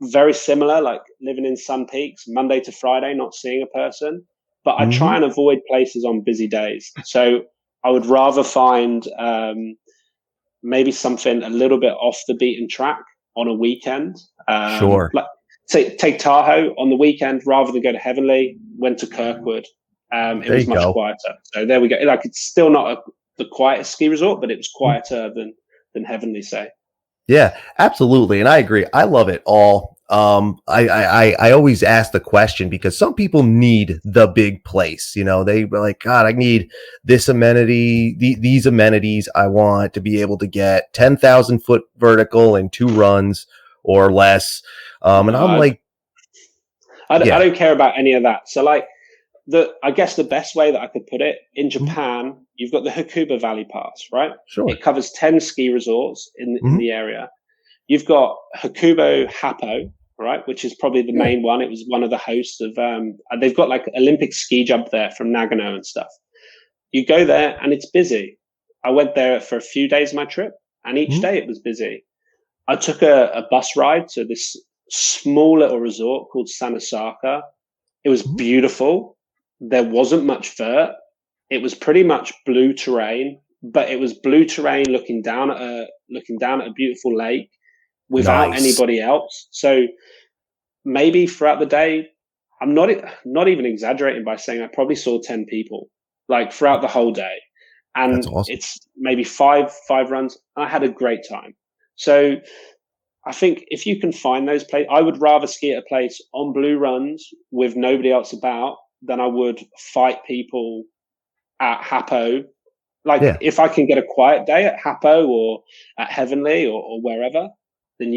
Very similar, like living in Sun Peaks, Monday to Friday, not seeing a person. But I try and avoid places on busy days. So I would rather find maybe something a little bit off the beaten track on a weekend. Like take Tahoe on the weekend rather than go to Heavenly. Went to Kirkwood. It was much quieter. So there we go. Like, it's still not the quietest ski resort, but it was quieter than Heavenly, say. Yeah, absolutely. And I agree. I love it all. I always ask the question because some people need the big place. They were like, God, I need this amenity, these amenities. I want to be able to get 10,000 foot vertical in 2 runs or less. And I'm like, I don't care about any of that. So like, I guess the best way that I could put it, in Japan, you've got the Hakuba Valley Pass, right? Sure. It covers 10 ski resorts in the area. You've got Hakubo Happo, right, which is probably the main one. It was one of the hosts of, they've got like Olympic ski jump there from Nagano and stuff. You go there and it's busy. I went there for a few days of my trip, and each day it was busy. I took a bus ride to this small little resort called Sanosaka. It was beautiful. There wasn't much vert. It was pretty much blue terrain, but it was blue terrain looking down at a beautiful lake without anybody else. So maybe throughout the day, I'm not even exaggerating by saying I probably saw 10 people, like throughout the whole day. And awesome. It's maybe five runs. I had a great time. So I think if you can find those places, I would rather ski at a place on blue runs with nobody else about than I would fight people at Happo. Like if I can get a quiet day at Happo or at Heavenly or wherever, then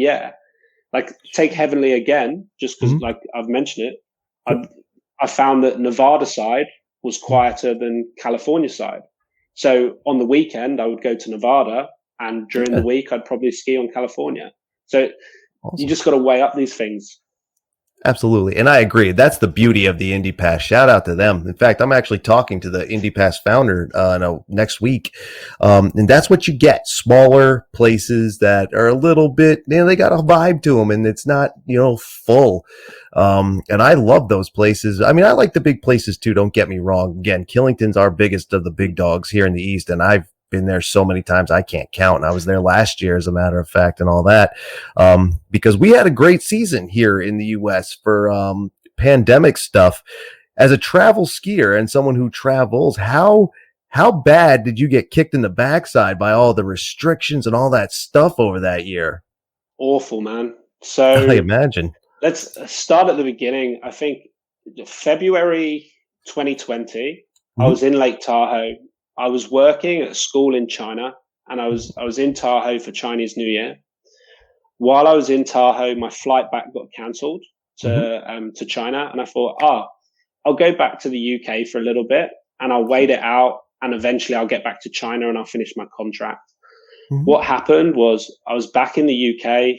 like take Heavenly again, just because like I've mentioned it. I found that Nevada side was quieter than California side. So on the weekend, I would go to Nevada, and during the week, I'd probably ski on California. So you just got to weigh up these things. Absolutely. And I agree. That's the beauty of the Indie Pass. Shout out to them. In fact, I'm actually talking to the Indie Pass founder next week. And that's what you get. Smaller places that are a little bit, they got a vibe to them, and it's not, full. And I love those places. I mean, I like the big places too. Don't get me wrong. Again, Killington's our biggest of the big dogs here in the East. And I've been there so many times I can't count, and I was there last year as a matter of fact and all that, because we had a great season here in the US for pandemic stuff. As a travel skier and someone who travels, how bad did you get kicked in the backside by all the restrictions and all that stuff over that year? Awful, man. So I imagine. Let's start at the beginning. I think February 2020, I was in Lake Tahoe. I was working at a school in China, and I was in Tahoe for Chinese New Year. While I was in Tahoe, my flight back got cancelled to China, and I thought, I'll go back to the UK for a little bit, and I'll wait it out, and eventually I'll get back to China and I'll finish my contract. What happened was I was back in the UK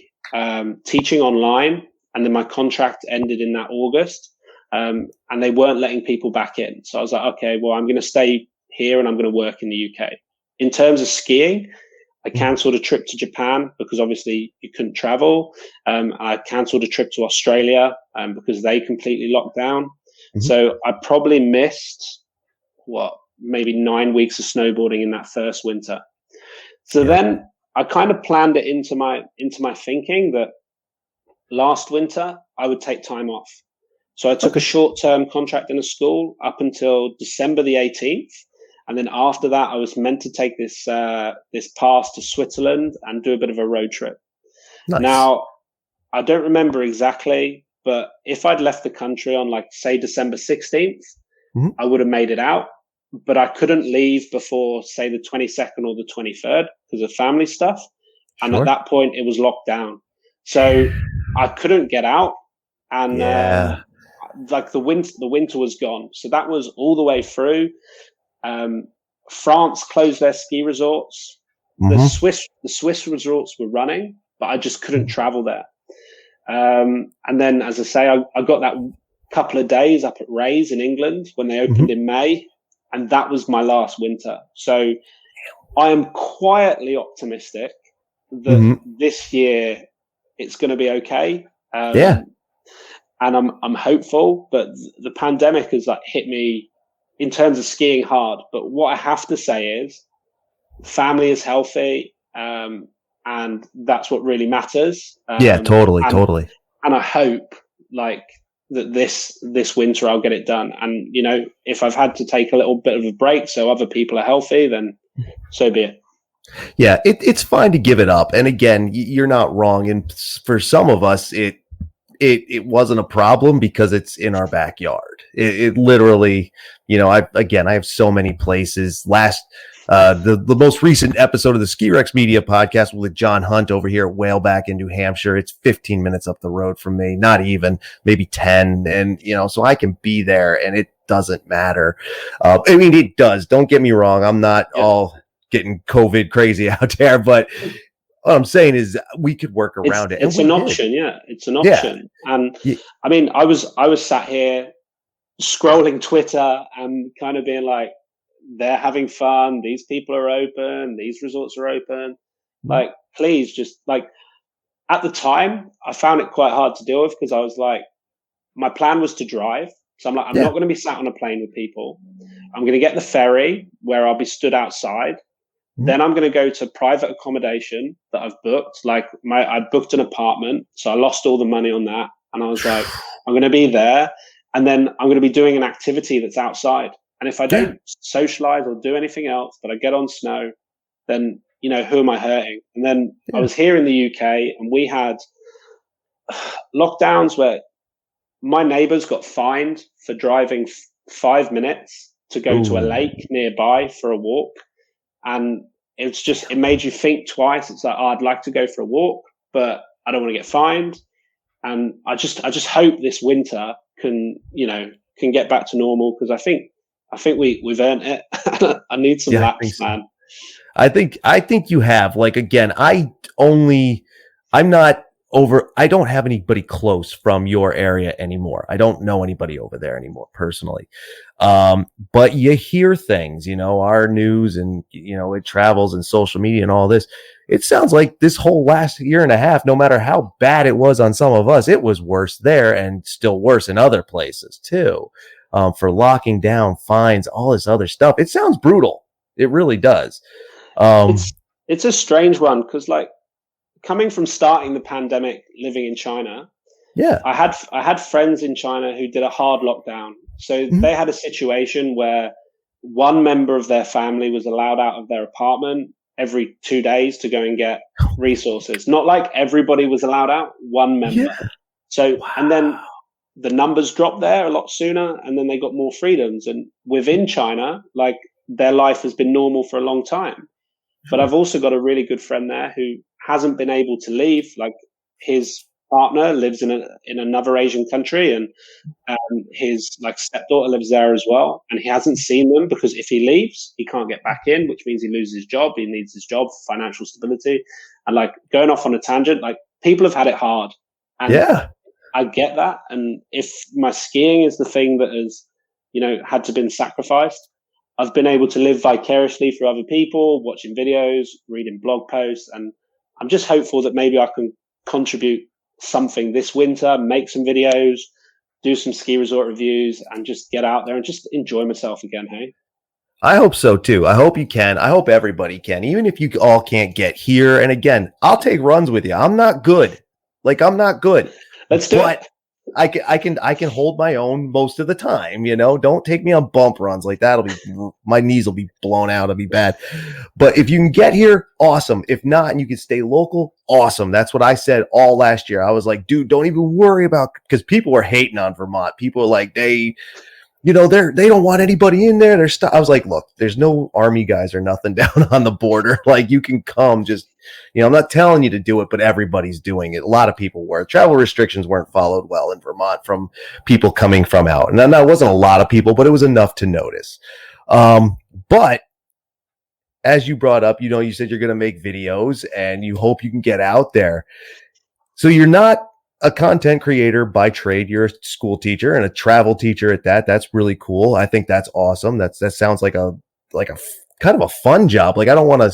teaching online, and then my contract ended in that August, and they weren't letting people back in. So I was like, okay, well, I'm going to stay here and I'm going to work in the UK. In terms of skiing, I cancelled a trip to Japan because obviously you couldn't travel. I cancelled a trip to Australia because they completely locked down. So I probably missed maybe 9 weeks of snowboarding in that first winter. So then I kind of planned it into my thinking that last winter I would take time off. So I took a short-term contract in a school up until December the 18th. And then after that, I was meant to take this pass to Switzerland and do a bit of a road trip. Nice. Now, I don't remember exactly, but if I'd left the country on, say, December 16th, I would have made it out. But I couldn't leave before, say, the 22nd or the 23rd because of family stuff. And at that point, it was locked down. So I couldn't get out. And the winter was gone. So that was all the way through. France closed their ski resorts. The Swiss resorts were running, but I just couldn't travel there. And then, as I say, I got that couple of days up at Rays in England when they opened in May, and that was my last winter. So I am quietly optimistic that this year it's going to be okay. And I'm hopeful, but the pandemic has hit me in terms of skiing hard. But what I have to say is family is healthy, and that's what really matters. Totally. And I hope that this winter I'll get it done. And, if I've had to take a little bit of a break so other people are healthy, then so be it. Yeah, it's fine to give it up. And again, you're not wrong. And for some of us, it wasn't a problem because it's in our backyard. It literally, I have so many places. The most recent episode of the Ski Rex Media podcast with John Hunt over here at Whaleback in New Hampshire. It's 15 minutes up the road from me, not even, maybe 10. And, so I can be there and it doesn't matter. I mean, it does. Don't get me wrong. I'm not all getting COVID crazy out there, but what I'm saying is we could work around it. It's an option. Yeah, it's an option. Yeah. And I mean, I was sat here scrolling Twitter and kind of being like, they're having fun. These people are open. These resorts are open. Like, please just like, at the time, I found it quite hard to deal with because I was like, my plan was to drive. So I'm like, I'm not going to be sat on a plane with people. I'm going to get the ferry where I'll be stood outside. Then I'm going to go to private accommodation that I've booked. Like I booked an apartment. So I lost all the money on that. And I was like, I'm going to be there. And then I'm going to be doing an activity that's outside. And if I don't socialize or do anything else, but I get on snow, then, who am I hurting? And then I was here in the UK and we had lockdowns where my neighbors got fined for driving 5 minutes to go to a lake nearby for a walk. And it made you think twice. It's like, I'd like to go for a walk, but I don't want to get fined. And I just hope this winter can get back to normal because I think we've earned it. I need some laps, man. I think you have. Like, again, I don't have anybody close from your area anymore. I don't know anybody over there anymore personally. But you hear things, our news and, it travels and social media and all this. It sounds like this whole last year and a half, no matter how bad it was on some of us, it was worse there and still worse in other places too. For locking down, fines, all this other stuff. It sounds brutal. It really does. It's a strange one because, like, coming from starting the pandemic, living in China, I had friends in China who did a hard lockdown. So they had a situation where one member of their family was allowed out of their apartment every 2 days to go and get resources. Not like everybody was allowed out, one member. Yeah. So, and then the numbers dropped there a lot sooner, and then they got more freedoms. And within China, like, their life has been normal for a long time. But I've also got a really good friend there who hasn't been able to leave. Like, his partner lives in another Asian country, and his stepdaughter lives there as well. And he hasn't seen them because if he leaves, he can't get back in, which means he loses his job. He needs his job for financial stability. And going off on a tangent, people have had it hard. And I get that. And if my skiing is the thing that has, had to been sacrificed, I've been able to live vicariously through other people, watching videos, reading blog posts. And I'm just hopeful that maybe I can contribute something this winter, make some videos, do some ski resort reviews, and just get out there and just enjoy myself again. Hey, I hope so too. I hope you can. I hope everybody can, even if you all can't get here. And again, I'll take runs with you. I'm not good. Let's do it. I can hold my own most of the time, don't take me on bump runs like that. My knees will be blown out. It'll be bad. But if you can get here, awesome. If not, and you can stay local, awesome. That's what I said all last year. I was like, dude, don't even worry about, because people were hating on Vermont. People were like, they don't want anybody in there. I was like, look, there's no army guys or nothing down on the border. Like, you can come, just, I'm not telling you to do it, but everybody's doing it. A lot of people were. Travel restrictions weren't followed well in Vermont from people coming from out. And then that wasn't a lot of people, but it was enough to notice. But as you brought up, you said you're going to make videos and you hope you can get out there. So you're not a content creator by trade. You're a school teacher and a travel teacher at that. That's really cool. I think that's awesome. That sounds like a kind of a fun job. Like, I don't want to,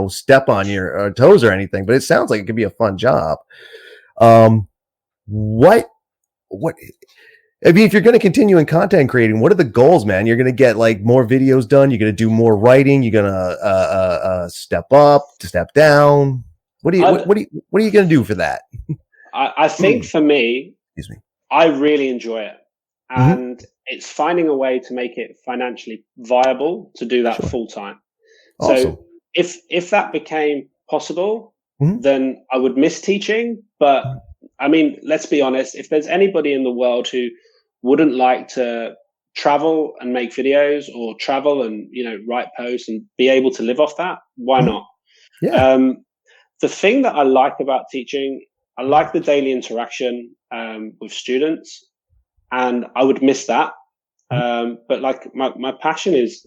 step on your toes or anything, but it sounds like it could be a fun job. What, I mean, if you're going to continue in content creating, what are the goals, man? You're going to get more videos done. You're going to do more writing. You're going to step up, step down. What are you going to do for that? I think for me, I really enjoy it. And it's finding a way to make it financially viable to do that full time. Awesome. So if that became possible, then I would miss teaching. But I mean, let's be honest, if there's anybody in the world who wouldn't like to travel and make videos, or travel and write posts and be able to live off that, why Mhm. not? Yeah. The thing that I like about teaching, I like the daily interaction with students, and I would miss that. Mhm. But like my passion is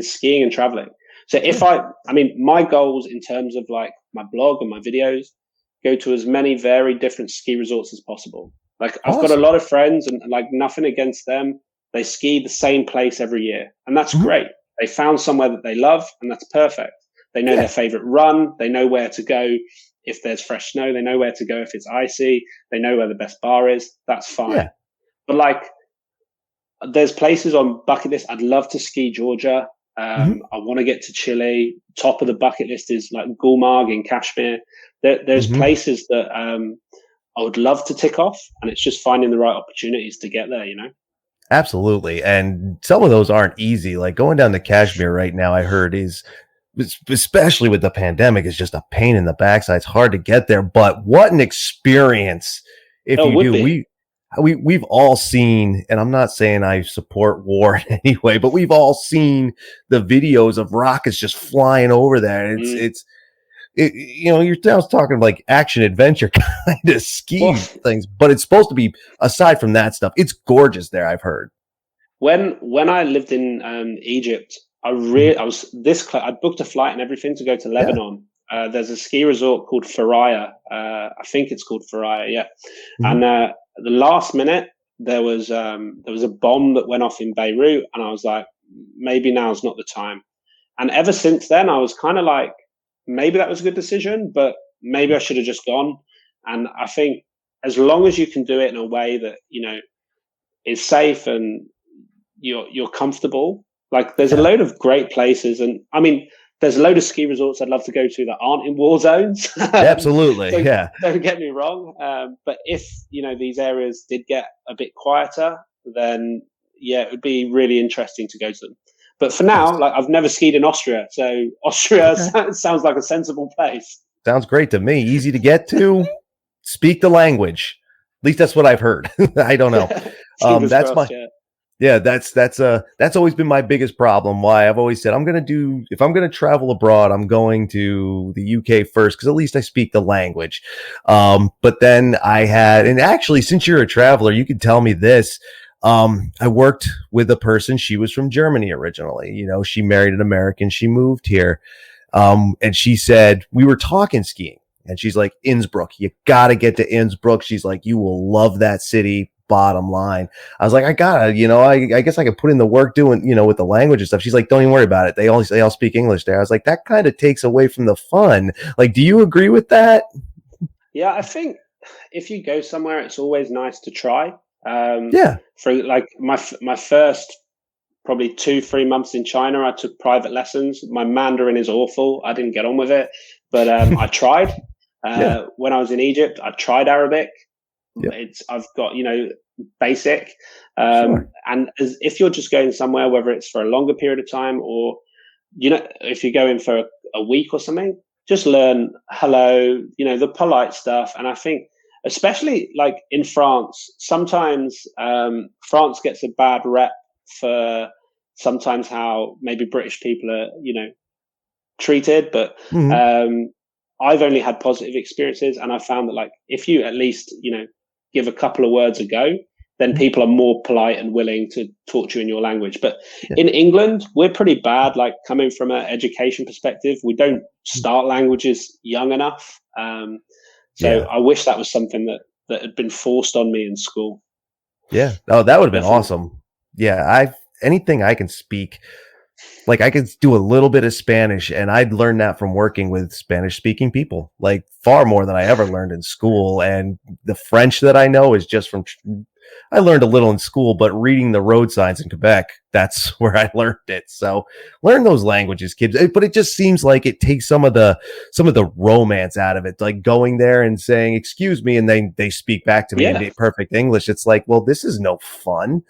skiing and traveling. So if Yeah. I mean, my goals in terms of like my blog and my videos go to as many very different ski resorts as possible. Like I've got a Awesome. lot of friends, and like nothing against them. They ski the same place every year, and that's Mhm. great. They found somewhere that they love, and that's perfect. They know their Yeah. favorite run. They know where to go if there's fresh snow. They know where to go if it's icy. They know where the best bar is. That's fine. Yeah. But like, there's places on bucket list. I'd love to ski Georgia. Mhm. I want to get to Chile. Top of the bucket list is like Gulmarg in Kashmir. There's Mhm. places that I would love to tick off, and it's just finding the right opportunities to get there. Absolutely. And some of those aren't easy. Like going down to Kashmir right now, I heard is especially with the pandemic is just a pain in the backside. It's hard to get there, but what an experience if Oh, it you would do. be. We've all seen, and I'm not saying I support war in any way, but we've all seen the videos of rockets just flying over there. Mm. You're now talking like action adventure kind of Well, ski things, but it's supposed to be, aside from that stuff, it's gorgeous there, I've heard. when I lived in Egypt, Mhm. I was this I booked a flight and everything to go to Yeah. Lebanon. There's a ski resort called Faraya. I think it's called Faraya, yeah. Mhm. And the last minute there was a bomb that went off in Beirut, and I was like, maybe now's not the time. And ever since then, I was kind of like, maybe that was a good decision, but maybe I should have just gone. And I think as long as you can do it in a way that is safe and you're comfortable. Like there's a Yeah. load of great places, and I mean, there's a load of ski resorts I'd love to go to that aren't in war zones. Absolutely. don't Yeah. don't get me wrong, but if these areas did get a bit quieter, then yeah, it would be really interesting to go to them. But for now, Nice. like I've never skied in Austria, so Austria Okay. sounds like a sensible place. Sounds great to me. Easy to get to. Speak the language. At least that's what I've heard. I don't know. Fingers That's crossed, my yeah. Yeah, that's always been my biggest problem. Why I've always said if I'm gonna travel abroad, I'm going to the UK first because at least I speak the language. But then and actually, since you're a traveler, you can tell me this. I worked with a person. She was from Germany originally. She married an American. She moved here. And she said we were talking skiing, and she's like, Innsbruck, you gotta get to Innsbruck. She's like, you will love that city. Bottom line. I was like, I gotta, I guess I could put in the work doing, with the language and stuff. She's like, don't even worry about it. They all speak English there. I was like, that kind of takes away from the fun. Like, do you agree with that? Yeah, I think if you go somewhere, it's always nice to try. Um, Yeah. for like my first probably 2-3 months in China, I took private lessons. My Mandarin is awful. I didn't get on with it, but I tried. Yeah. When I was in Egypt, I tried Arabic. Yep. I've got basic, Sure. and if you're just going somewhere, whether it's for a longer period of time or if you're going for a week or something, just learn hello, the polite stuff. And I think, especially like in France, sometimes France gets a bad rep for sometimes how maybe British people are, treated. But Mhm. um, I've only had positive experiences, and I found that like if you at least give a couple of words a go, then Mhm. people are more polite and willing to talk to you in your language. But Yeah. in England, we're pretty bad. Like coming from an education perspective, we don't start languages young enough. So Yeah. I wish that was something that had been forced on me in school. Yeah. Oh, that would have been Definitely. awesome. Yeah. Anything I can speak. Like I could do a little bit of Spanish, and I'd learned that from working with Spanish speaking people, like far more than I ever learned in school. And the French that I know is just I learned a little in school, but reading the road signs in Quebec, that's where I learned it. So learn those languages, kids. But it just seems like it takes some of the romance out of it. Like going there and saying, excuse me, and they speak back to me in Yeah. perfect English. It's like, well, this is no fun.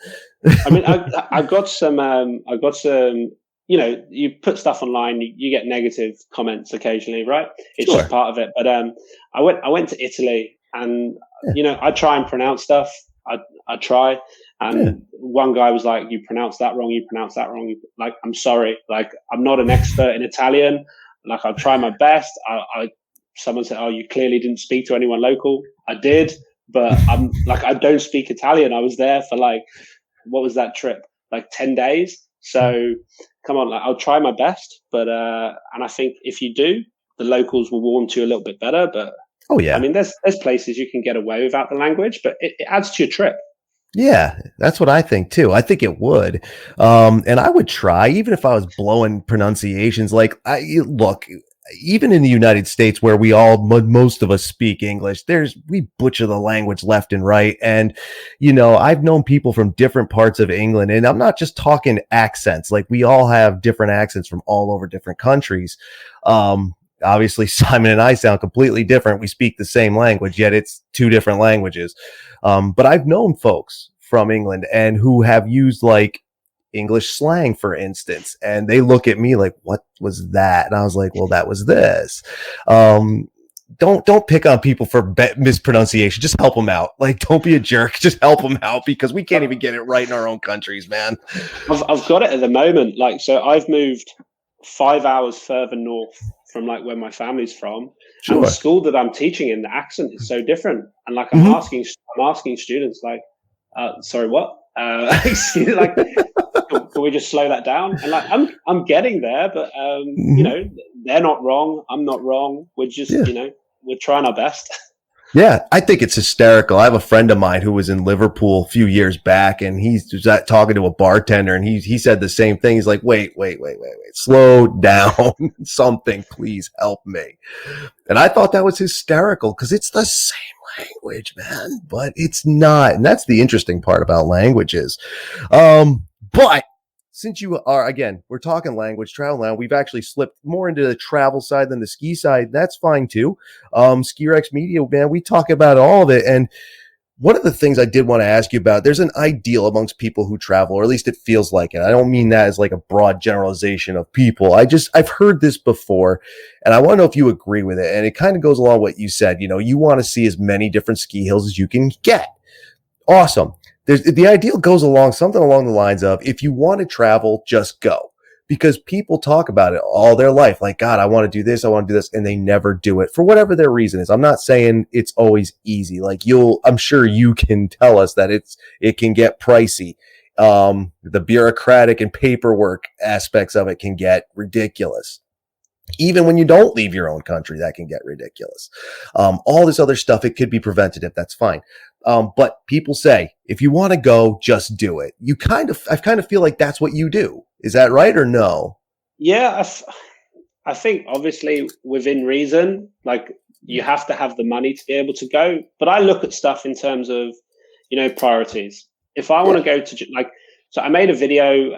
I mean, I got some. I got some. You put stuff online, you get negative comments occasionally, right? It's just Sure. part of it. But I went to Italy, and Yeah. I try and pronounce stuff. I try, Yeah. And one guy was like, "You pronounce that wrong. You pronounce that wrong." Like, I'm sorry. Like, I'm not an expert in Italian. Like, I'll try my best. Someone said, "Oh, you clearly didn't speak to anyone local." I did, but I don't speak Italian. I was there for like, what was that trip? Like 10 days. So come on, like, I'll try my best. But and I think if you do, the locals will warm to you a little bit better. But Oh I yeah. mean, there's places you can get away without the language, but it adds to your trip. Yeah, that's what I think too. I think it would. And I would try, even if I was blowing pronunciations. Like, look, even in the United States, where we all, most of us speak English, we butcher the language left and right. And, I've known people from different parts of England, and I'm not just talking accents. Like, we all have different accents from all over different countries. Obviously, Simon and I sound completely different. We speak the same language, yet it's two different languages. But I've known folks from England and who have used like English slang, for instance, and they look at me like, "What was that?" And I was like, "Well, that was this." Don't pick on people for mispronunciation. Just help them out. Like, don't be a jerk. Just help them out, because we can't even get it right in our own countries, man. I've got it at the moment. Like, so I've moved 5 hours further north from like where my family's from, and the Sure. school that I'm teaching in, the accent is so different. And like, I'm Mhm. asking students like, sorry, what? Excuse me, like, can we just slow that down? And like, I'm getting there, but Mhm. they're not wrong. I'm not wrong. We're just, Yeah. we're trying our best. Yeah, I think it's hysterical. I have a friend of mine who was in Liverpool a few years back, and he was talking to a bartender, and he said the same thing. He's like, wait, slow down. Something, please help me. And I thought that was hysterical, because it's the same language, man, but it's not. And that's the interesting part about languages. But since you are, again, we're talking language, travel now, we've actually slipped more into the travel side than the ski side. That's fine too. Ski Rex Media, man, we talk about all of it. And one of the things I did want to ask you about, there's an ideal amongst people who travel, or at least it feels like it. I don't mean that as like a broad generalization of people. I've heard this before, and I want to know if you agree with it. And it kind of goes along what you said. You want to see as many different ski hills as you can get. Awesome. The ideal goes along something along the lines of, if you want to travel, just go. Because people talk about it all their life. Like, God, I want to do this. I want to do this. And they never do it for whatever their reason is. I'm not saying it's always easy. Like, I'm sure you can tell us that it can get pricey. The bureaucratic and paperwork aspects of it can get ridiculous. Even when you don't leave your own country, that can get ridiculous. All this other stuff, it could be preventative. That's fine. But people say, if you want to go, just do it. I kind of feel like that's what you do. Is that right or no? Yeah, I think obviously within reason, like, you have to have the money to be able to go. But I look at stuff in terms of, priorities. If I want to go to, like, so I made a video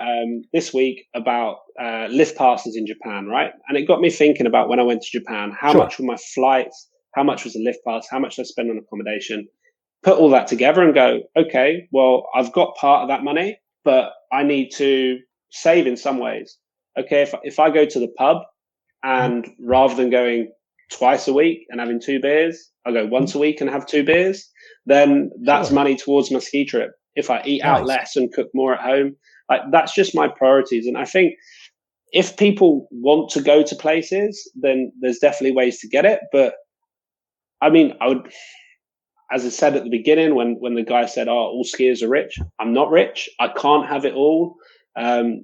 this week about lift passes in Japan, right? And it got me thinking about when I went to Japan, how Sure. much were my flights? How much was a lift pass? How much did I spend on accommodation? Put all that together and go, okay, well, I've got part of that money, but I need to save in some ways. Okay, if I go to the pub, and rather than going twice a week and having 2 beers, I go once a week and have 2 beers, then that's Sure. money towards my ski trip. If I eat out Nice. less and cook more at home, like, that's just my priorities. And I think if people want to go to places, then there's definitely ways to get it. But I mean, I would, as I said at the beginning, when the guy said, "Oh, all skiers are rich," I'm not rich. I can't have it all.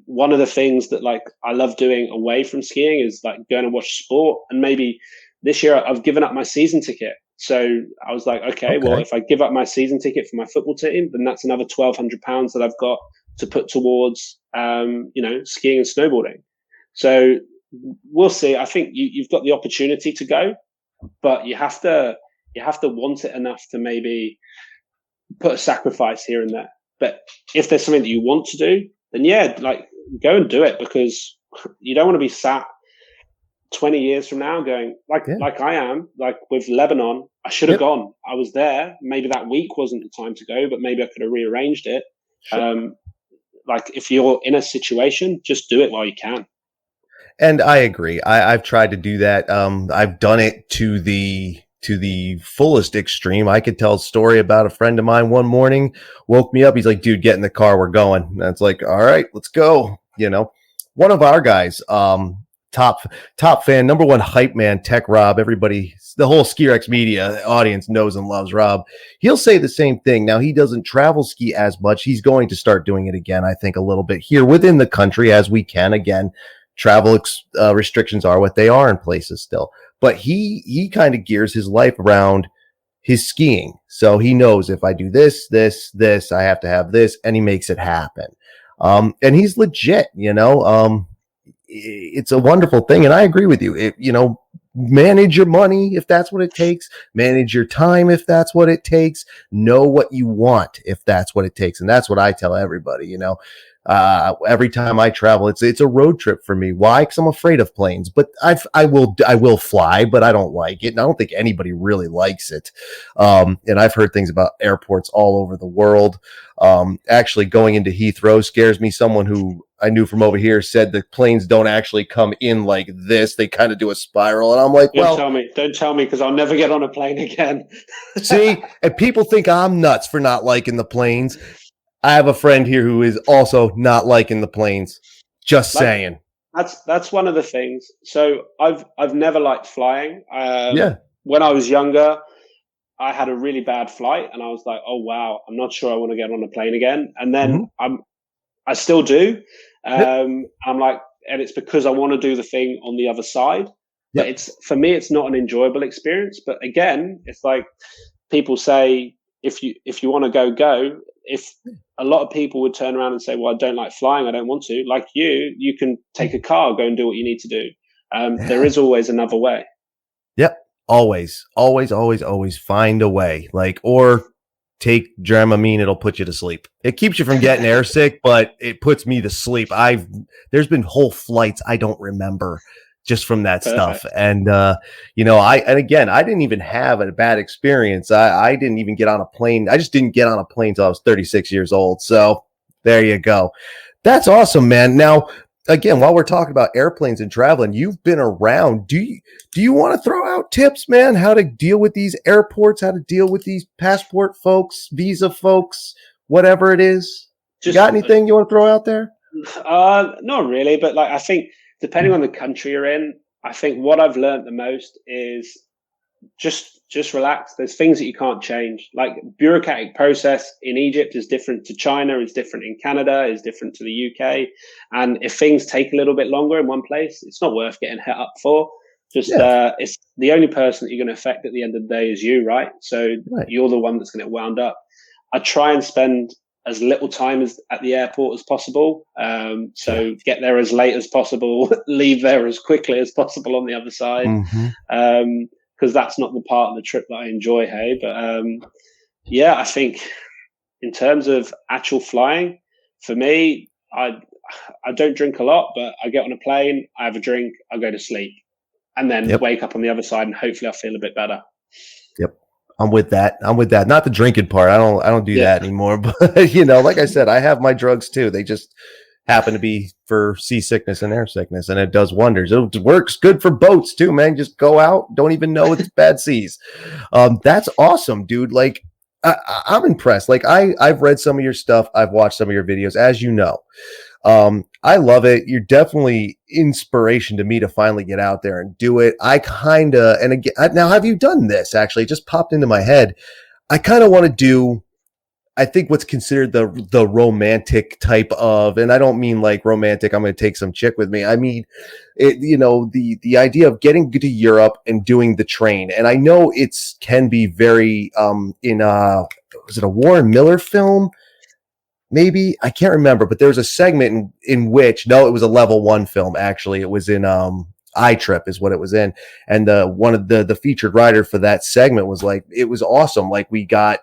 One of the things that, like, I love doing away from skiing is like going and watch sport. And maybe this year I've given up my season ticket. So I was like, okay, well, Okay. if I give up my season ticket for my football team, then that's another £1,200 that I've got to put towards, skiing and snowboarding. So we'll see. I think you've got the opportunity to go, but you have to want it enough to maybe put a sacrifice here and there. But if there's something that you want to do, then yeah, like, go and do it, because you don't want to be sat 20 years from now going Yeah. like I am, like with Lebanon. I should have Yep. gone. I was there. Maybe that week wasn't the time to go, but maybe I could have rearranged it. Sure. Like, if you're in a situation, just do it while you can. And I agree. I've tried to do that. I've done it to to the fullest extreme. I could tell a story about a friend of mine one morning, woke me up. He's like, dude, get in the car. We're going. And it's like, all right, let's go. You know, one of our guys, top fan, number one hype man, Tech Rob. Everybody, the whole Ski Rex media audience knows and loves Rob. He'll say the same thing. Now, he doesn't travel ski as much. He's going to start doing it again, I think, a little bit here within the country as we can. Again, travel restrictions are what they are in places still. But he kind of gears his life around his skiing. So he knows if I do this, I have to have this, and he makes it happen. And he's legit, you know. It's a wonderful thing, and I agree with you. Manage your money if that's what it takes. Manage your time if that's what it takes. Know what you want if that's what it takes, and that's what I tell everybody. Every time I travel, it's a road trip for me. Why? Because I'm afraid of planes. But I will fly, but I don't like it, and I don't think anybody really likes it. And I've heard things about airports all over the world. Actually, going into Heathrow scares me. Someone who I knew from over here said the planes don't actually come in like this; they kind of do a spiral. And I'm like, don't tell me, because I'll never get on a plane again. See, and people think I'm nuts for not liking the planes. I have a friend here who is also not liking the planes. Just saying. That's one of the things. So I've never liked flying. Yeah. When I was younger, I had a really bad flight, and I was like, "Oh wow, I'm not sure I want to get on a plane again." And then I still do. I'm like, and it's because I want to do the thing on the other side. But it's, for me, it's not an enjoyable experience. But again, it's like people say, if you want to go. If a lot of people would turn around and say, well, I don't like flying, I don't want to, like you can take a car, go and do what you need to do. There is always another way. Yep. Always find a way. Or take Dramamine, it'll put you to sleep. It keeps you from getting airsick, but it puts me to sleep. There's been whole flights I don't remember just from that stuff. And, I didn't even have a bad experience. I didn't even get on a plane. I just didn't get on a plane till I was 36 years old. So there you go. That's awesome, man. Now, again, while we're talking about airplanes and traveling, you've been around. Do you want to throw out tips, man? How to deal with these airports, how to deal with these passport folks, visa folks, whatever it is? You got anything you want to throw out there? Not really, but I think depending on the country you're in, I think what I've learned the most is just relax. There's things that you can't change. Like bureaucratic process in Egypt is different to China, is different in Canada, is different to the UK. And if things take a little bit longer in one place, it's not worth getting hit up for. It's the only person that you're going to affect at the end of the day is you, right? So you're the one that's going to get wound up. I try and spend as little time at the airport as possible. So get there as late as possible, leave there as quickly as possible on the other side. Because that's not the part of the trip that I enjoy, hey? But I think in terms of actual flying, for me, I don't drink a lot, but I get on a plane, I have a drink, I go to sleep, and then wake up on the other side, and hopefully I'll feel a bit better. Yep. I'm with that. Not the drinking part. I don't do that anymore. But like I said, I have my drugs too. They just happen to be for seasickness and air sickness, and it does wonders. It works good for boats too, man. Just go out, don't even know it's bad seas. That's awesome, dude. I'm impressed. I've read some of your stuff, I've watched some of your videos, as you know. I love it. You're definitely inspiration to me to finally get out there and do it. Now, have you done this? Actually, it just popped into my head. I kind of want to do, I think, what's considered the romantic type of, and I don't mean like romantic, I'm going to take some chick with me. I mean, the idea of getting to Europe and doing the train. And I know can be very, was it a Warren Miller film? Maybe, I can't remember, but there was a segment in which, no, it was a level 1 film. Actually, it was in, iTrip is what it was in. And one of the featured writer for that segment was like, it was awesome. Like, we got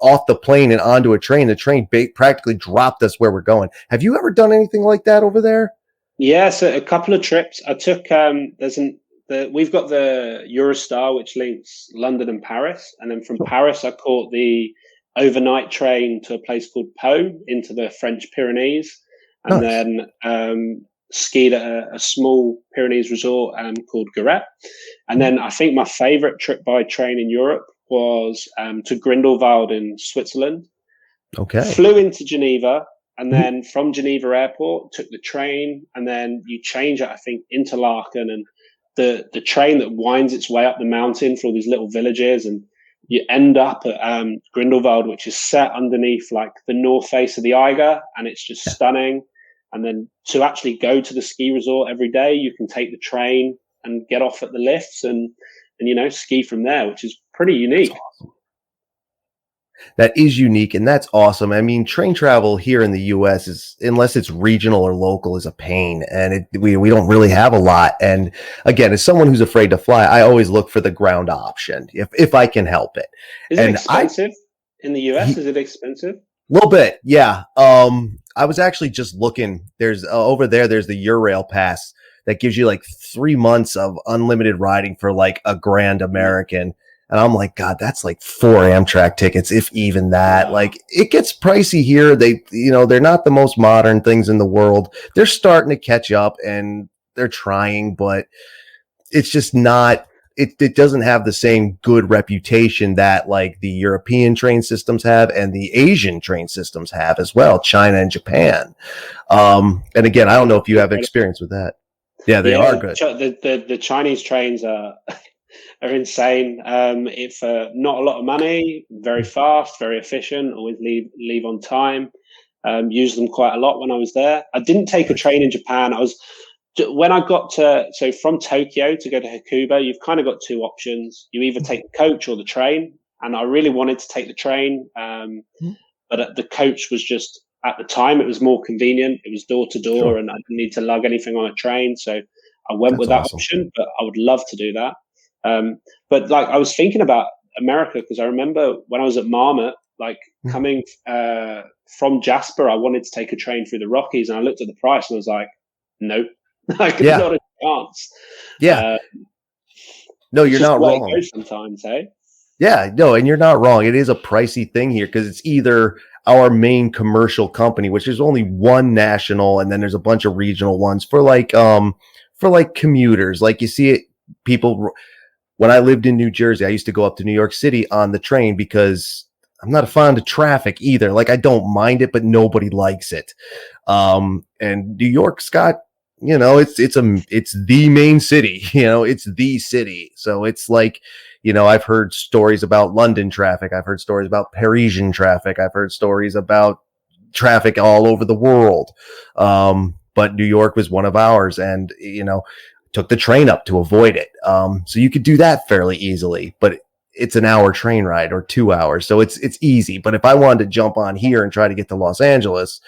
off the plane and onto a train. The train practically dropped us where we're going. Have you ever done anything like that over there? Yeah, so a couple of trips. I took we've got the Eurostar, which links London and Paris, and then from Paris I caught the overnight train to a place called Pau into the French Pyrenees, and then skied at a small Pyrenees resort called Garette. And then I think my favorite trip by train in Europe was to Grindelwald in Switzerland. Okay. Flew into Geneva, and then from Geneva Airport, took the train, and then you change at, I think, Interlaken, and the train that winds its way up the mountain for all these little villages, and you end up at Grindelwald, which is set underneath like the north face of the Eiger, and it's just stunning. And then to actually go to the ski resort every day, you can take the train and get off at the lifts and ski from there, which is pretty unique. That's awesome. That is unique, and that's awesome. I mean, train travel here in the U.S. is, unless it's regional or local, is a pain, and we don't really have a lot. And again, as someone who's afraid to fly, I always look for the ground option if I can help it. Is it expensive in the U.S.? Is it expensive? A little bit, yeah. I was actually just looking. There's over there's the Eurail pass that gives you like 3 months of unlimited riding for like $1,000 American. And I'm like, God, that's like 4 Amtrak tickets, if even that. Like, it gets pricey here. They're not the most modern things in the world. They're starting to catch up and they're trying, but it's just not, it doesn't have the same good reputation that like the European train systems have and the Asian train systems have as well, China and Japan. And again, I don't know if you have experience with that. Yeah, they are good. The Chinese trains are insane. If not a lot of money, very fast, very efficient, always leave on time. Use them quite a lot when I was there. I didn't take a train in Japan. When I got from Tokyo to go to Hakuba, you've kind of got 2 options. You either take the coach or the train. And I really wanted to take the train. But the coach was just, at the time, it was more convenient. It was door to door, and I didn't need to lug anything on a train. So I went with that option, but I would love to do that. But like, I was thinking about America because I remember when I was at Marmot, like coming from Jasper, I wanted to take a train through the Rockies, and I looked at the price and I was like, nope, like not a chance. Yeah. No, you're not wrong. Sometimes, hey. Yeah, no, and you're not wrong. It is a pricey thing here because it's either our main commercial company, which is only one national, and then there's a bunch of regional ones for like commuters. Like you see it, people. When I lived in New Jersey, I used to go up to New York City on the train because I'm not a fan of traffic either. Like, I don't mind it, but nobody likes it. And New York's got, it's the main city, it's the city. So it's like, I've heard stories about London traffic. I've heard stories about Parisian traffic. I've heard stories about traffic all over the world. But New York was one of ours, and, took the train up to avoid it. So you could do that fairly easily, but it's an hour train ride or 2 hours. So it's easy. But if I wanted to jump on here and try to get to Los Angeles,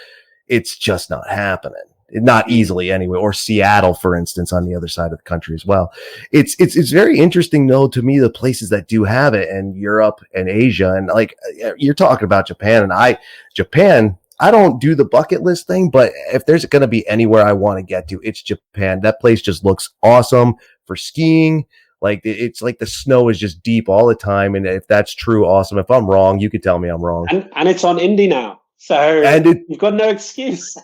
it's just not happening. Not easily anyway, or Seattle, for instance, on the other side of the country as well. It's very interesting though, to me, the places that do have it, and Europe and Asia. And like, you're talking about Japan, and Japan, I don't do the bucket list thing, but if there's going to be anywhere I want to get to, it's Japan. That place just looks awesome for skiing. Like, it's like the snow is just deep all the time. And if that's true, awesome. If I'm wrong, you could tell me I'm wrong. And it's on Indy now. So you've got no excuse.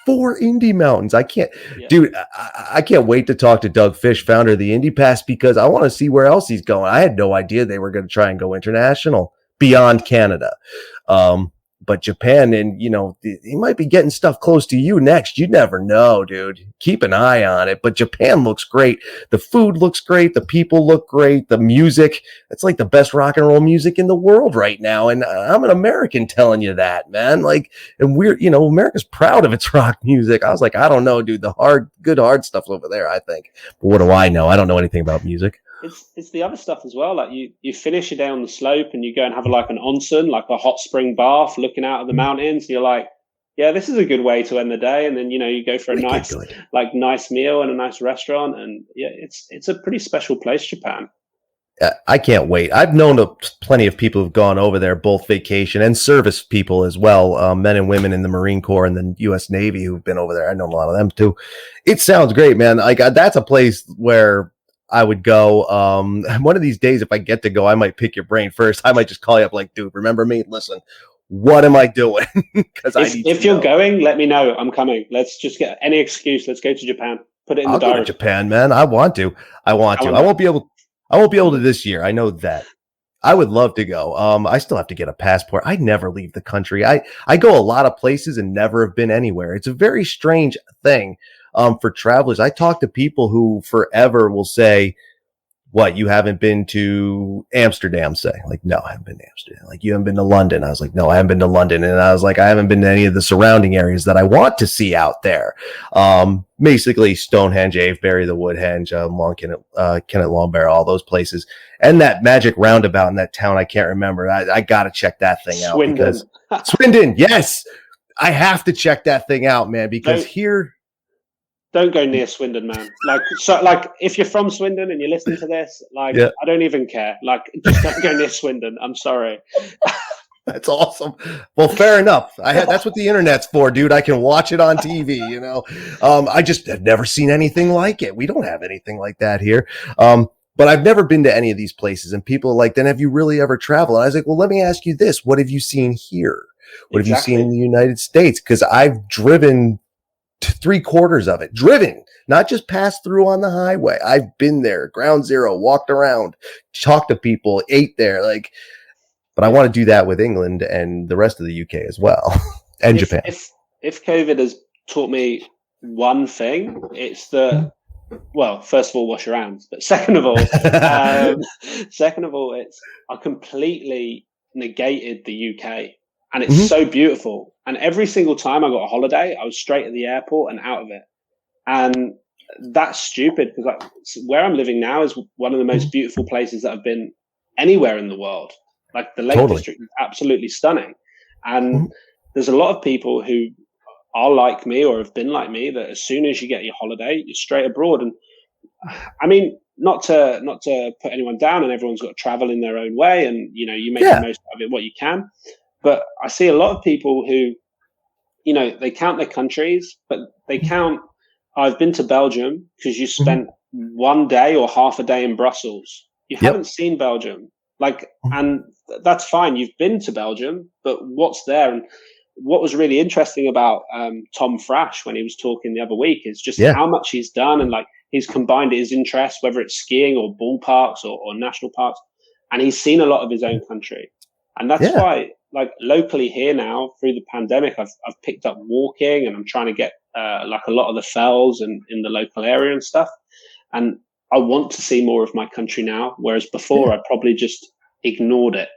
4 Indy mountains. I can't, dude, I can't wait to talk to Doug Fish, founder of the Indy Pass, because I want to see where else he's going. I had no idea they were going to try and go international beyond Canada. But Japan, and he might be getting stuff close to you next. You never know, dude. Keep an eye on it. But Japan looks great. The food looks great. The people look great. The music, it's like the best rock and roll music in the world right now. And I'm an American telling you that, man. Like, and America's proud of its rock music. I was like, I don't know, dude. The good hard stuff's over there, I think. But what do I know? I don't know anything about music. It's the other stuff as well. Like you finish your day on the slope and you go and have like an onsen, like a hot spring bath, looking out at the mountains. And you're like, yeah, this is a good way to end the day. And then you go for a nice meal in a nice restaurant, and yeah, it's a pretty special place, Japan. I can't wait. I've known plenty of people who've gone over there, both vacation and service people as well, men and women in the Marine Corps and the U.S. Navy who've been over there. I know a lot of them too. It sounds great, man. Like, that's a place where I would go. One of these days, if I get to go, I might pick your brain first. I might just call you up like, dude, remember me? Listen, what am I doing? Because I need If to you're know. going, let me know. I'm coming. Let's just get any excuse. Let's go to Japan. Put it in the I'll go to diary. Japan, man. I want to. I want to. I Calendar. won't be able. I won't be able to this year. I know that. I would love to go. I still have to get a passport. I never leave the country. I go a lot of places and never have been anywhere. It's a very strange thing for travelers. I talk to people who forever will say, what, you haven't been to Amsterdam? Say, like, no, I haven't been to Amsterdam. Like, you haven't been to London? I was like, no, I haven't been to London. And I was like, I haven't been to any of the surrounding areas that I want to see out there. Basically Stonehenge, Avebury, the Woodhenge, Kennet Longbarrow, all those places, and that magic roundabout in that town I can't remember. I got to check that thing out because Swindon, yes, I have to check that thing out, man, because here. Don't go near Swindon, man. Like if you're from Swindon and you're listening to this, like, yeah. I don't even care. Like, just don't go near Swindon. I'm sorry. That's awesome. Well, fair enough. That's what the internet's for, dude. I can watch it on TV, you know. I just have never seen anything like it. We don't have anything like that here. But I've never been to any of these places, and people are like, then have you really ever traveled? And I was like, well, let me ask you this. What have you seen here? What have you seen in the United States? Because I've driven 3/4 of it, driven, not just passed through on the highway. I've been there, ground zero, walked around, talked to people, ate there, like, but I want to do that with England and the rest of the UK as well. And Japan. If COVID has taught me one thing, it's that, well, first of all, wash your hands, but second of all, it's I completely negated the UK. And it's so beautiful. And every single time I got a holiday, I was straight at the airport and out of it. And that's stupid because where I'm living now is one of the most beautiful places that I've been anywhere in the world. Like the Lake District is absolutely stunning. And there's a lot of people who are like me or have been like me that as soon as you get your holiday, you're straight abroad. And I mean, not to put anyone down, and everyone's got to travel in their own way, and you know, you make the most of it what you can. But I see a lot of people who, you know, they count their countries, but they count, I've been to Belgium because you spent one day or half a day in Brussels. You haven't seen Belgium. Like, and that's fine. You've been to Belgium, but what's there? And what was really interesting about Tom Frash when he was talking the other week is just how much he's done, and like he's combined his interests, whether it's skiing or ballparks or national parks, and he's seen a lot of his own country. And that's why, like, locally here now through the pandemic, I've picked up walking, and I'm trying to get like a lot of the fells and in the local area and stuff. And I want to see more of my country now, whereas before I probably just ignored it.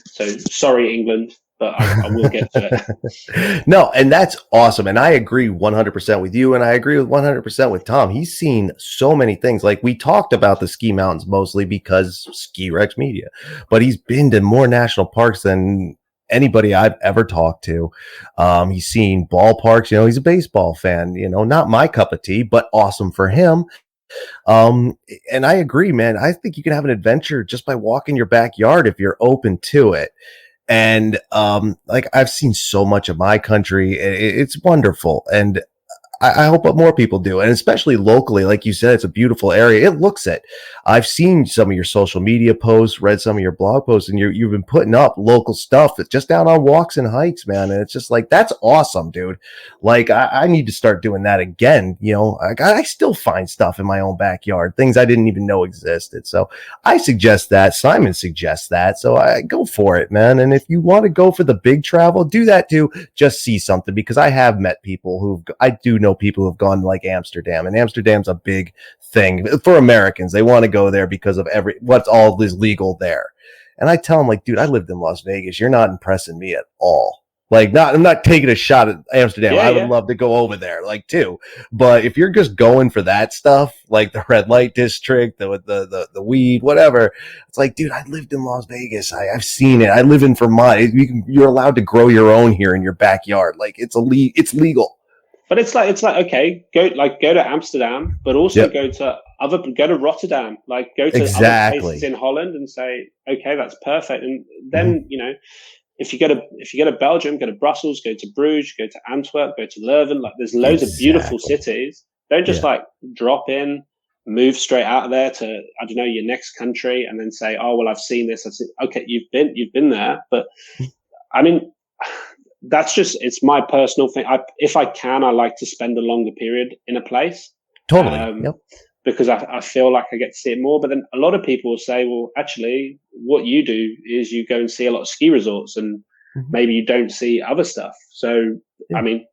So sorry, England, but I will get to it. No, and that's awesome. And I agree 100% with you. And I agree with 100% with Tom. He's seen so many things. Like, we talked about the ski mountains mostly because Ski Rex Media, but he's been to more national parks than anybody I've ever talked to. He's seen ballparks. You know, he's a baseball fan, you know, not my cup of tea, but awesome for him. And I agree, man. I think you can have an adventure just by walking your backyard if you're open to it. And like, I've seen so much of my country. It's wonderful. And I hope more people do. And especially locally, like you said, it's a beautiful area. It looks it. I've seen some of your social media posts, read some of your blog posts, and you've been putting up local stuff that's just down on walks and hikes, man. And it's just like, that's awesome, dude. Like, I need to start doing that again. You know, I still find stuff in my own backyard, things I didn't even know existed. So I suggest that. Simon suggests that. So I go for it, man. And if you want to go for the big travel, do that too. Just see something, because I have met people I do know people who've gone to like Amsterdam, and Amsterdam's a big thing for Americans. They want to go there because of what's all is legal there. And I tell them, like, dude, I lived in Las Vegas. You're not impressing me at all. Like, I'm not taking a shot at Amsterdam. I would love to go over there, like, too. But if you're just going for that stuff, like the red light district, the weed, whatever, it's like, dude, I lived in Las Vegas. I've seen it. I live in Vermont. You're allowed to grow your own here in your backyard. Like, it's legal. But it's like okay, go to Amsterdam, but also go to Rotterdam, like go to other places in Holland and say, okay, that's perfect. And then you know, if you go to Belgium, go to Brussels, go to Bruges, go to Antwerp, go to Leuven. Like, there's loads of beautiful cities. Don't just like drop in, move straight out of there to, I don't know, your next country, and then say, oh well, I've seen this. Okay, you've been there, but I mean, it's my personal thing. If I can, I like to spend a longer period in a place. Totally. Yep. Because I feel like I get to see it more. But then a lot of people will say, well, actually, what you do is you go and see a lot of ski resorts and maybe you don't see other stuff. So, I mean,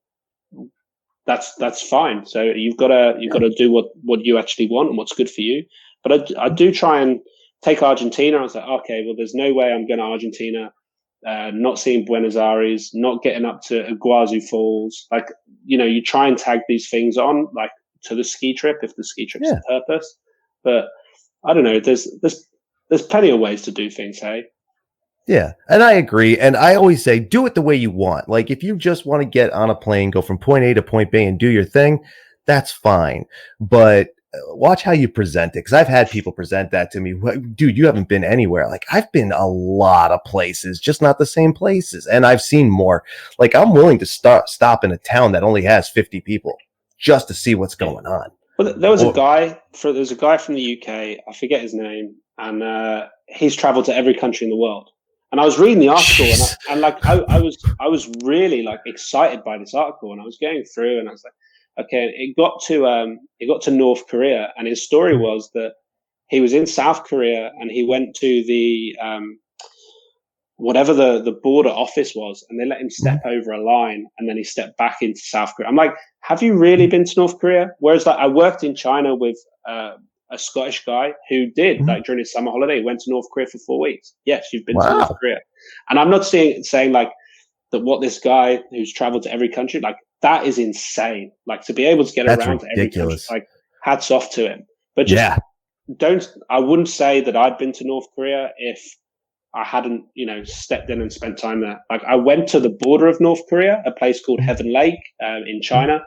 that's fine. So you've got to do what you actually want and what's good for you. But I do try and take Argentina. I was like, okay, well, there's no way I'm going to Argentina, not seeing Buenos Aires, not getting up to Iguazu Falls. Like, you try and tag these things on, like, to the ski trip if the ski trip's the purpose. But I don't know. There's plenty of ways to do things. Hey. Yeah, and I agree. And I always say, do it the way you want. Like, if you just want to get on a plane, go from point A to point B and do your thing, that's fine. But watch how you present it. Because I've had people present that to me. Dude, you haven't been anywhere. Like, I've been a lot of places, just not the same places. And I've seen more. Like, I'm willing to stop in a town that only has 50 people just to see what's going on. Well, there was a guy from the UK. I forget his name. And he's traveled to every country in the world. And I was reading the article, and I was really like excited by this article, and I was going through, and I was like, okay. It got to North Korea, and his story was that he was in South Korea, and he went to the whatever the border office was, and they let him step over a line, and then he stepped back into South Korea. I'm like, have you really been to North Korea? Whereas, like, I worked in China with a Scottish guy who did, like, during his summer holiday, went to North Korea for 4 weeks. Yes, you've been to North Korea. And I'm not saying like that what this guy who's traveled to every country, like, that is insane. Like, to be able to get around to every country, like, hats off to him. But just I wouldn't say that I'd been to North Korea if I hadn't, stepped in and spent time there. Like, I went to the border of North Korea, a place called Heaven Lake in China.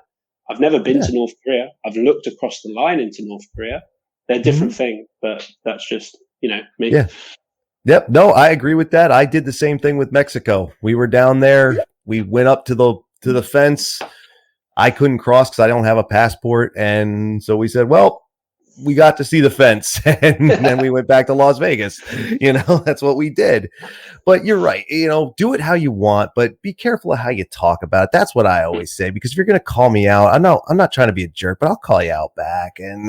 I've never been to North Korea. I've looked across the line into North Korea. They're different things, but that's just, me. Yeah. Yep. No, I agree with that. I did the same thing with Mexico. We were down there. We went up to the fence. I couldn't cross because I don't have a passport. And so we said, well, we got to see the fence, and then we went back to Las Vegas. That's what we did. But you're right. Do it how you want, but be careful of how you talk about it. That's what I always say, because if you're going to call me out, I'm not trying to be a jerk, but I'll call you out back. And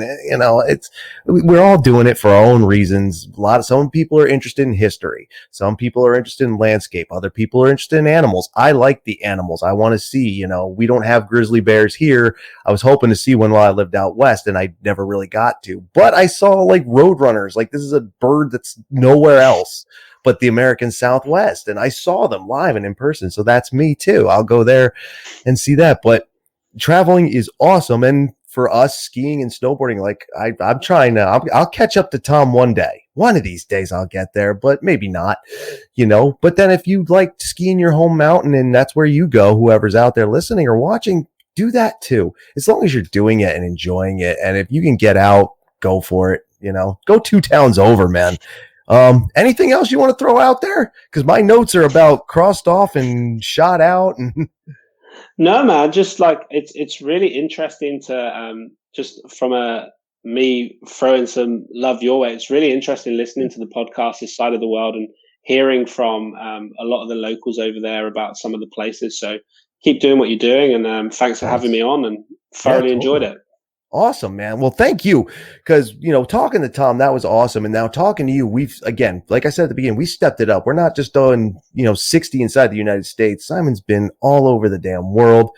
we're all doing it for our own reasons. Some people are interested in history. Some people are interested in landscape. Other people are interested in animals. I like the animals. I want to see, we don't have grizzly bears here. I was hoping to see one while I lived out west, and I never really got to, but I saw, like, roadrunners. Like, this is a bird that's nowhere else but the American Southwest, and I saw them live and in person. So that's me too. I'll go there and see that. But traveling is awesome, and for us, skiing and snowboarding, like, I'm trying to, I'll catch up to Tom one day. One of these days I'll get there, but maybe not, But then if you like skiing your home mountain and that's where you go, whoever's out there listening or watching, do that too, as long as you're doing it and enjoying it. And if you can get out, go for it. Go 2 towns over, man. Anything else you want to throw out there? Because my notes are about crossed off and shot out. And no, man, just like it's really interesting to just from me throwing some love your way. It's really interesting listening to the podcast this side of the world and hearing from a lot of the locals over there about some of the places. So keep doing what you're doing, and thanks for having me on, and thoroughly enjoyed it. Awesome, man. Well, thank you. Because, talking to Tom, that was awesome. And now talking to you, we've, again, like I said at the beginning, we stepped it up. We're not just doing, 60 inside the United States. Simon's been all over the damn world.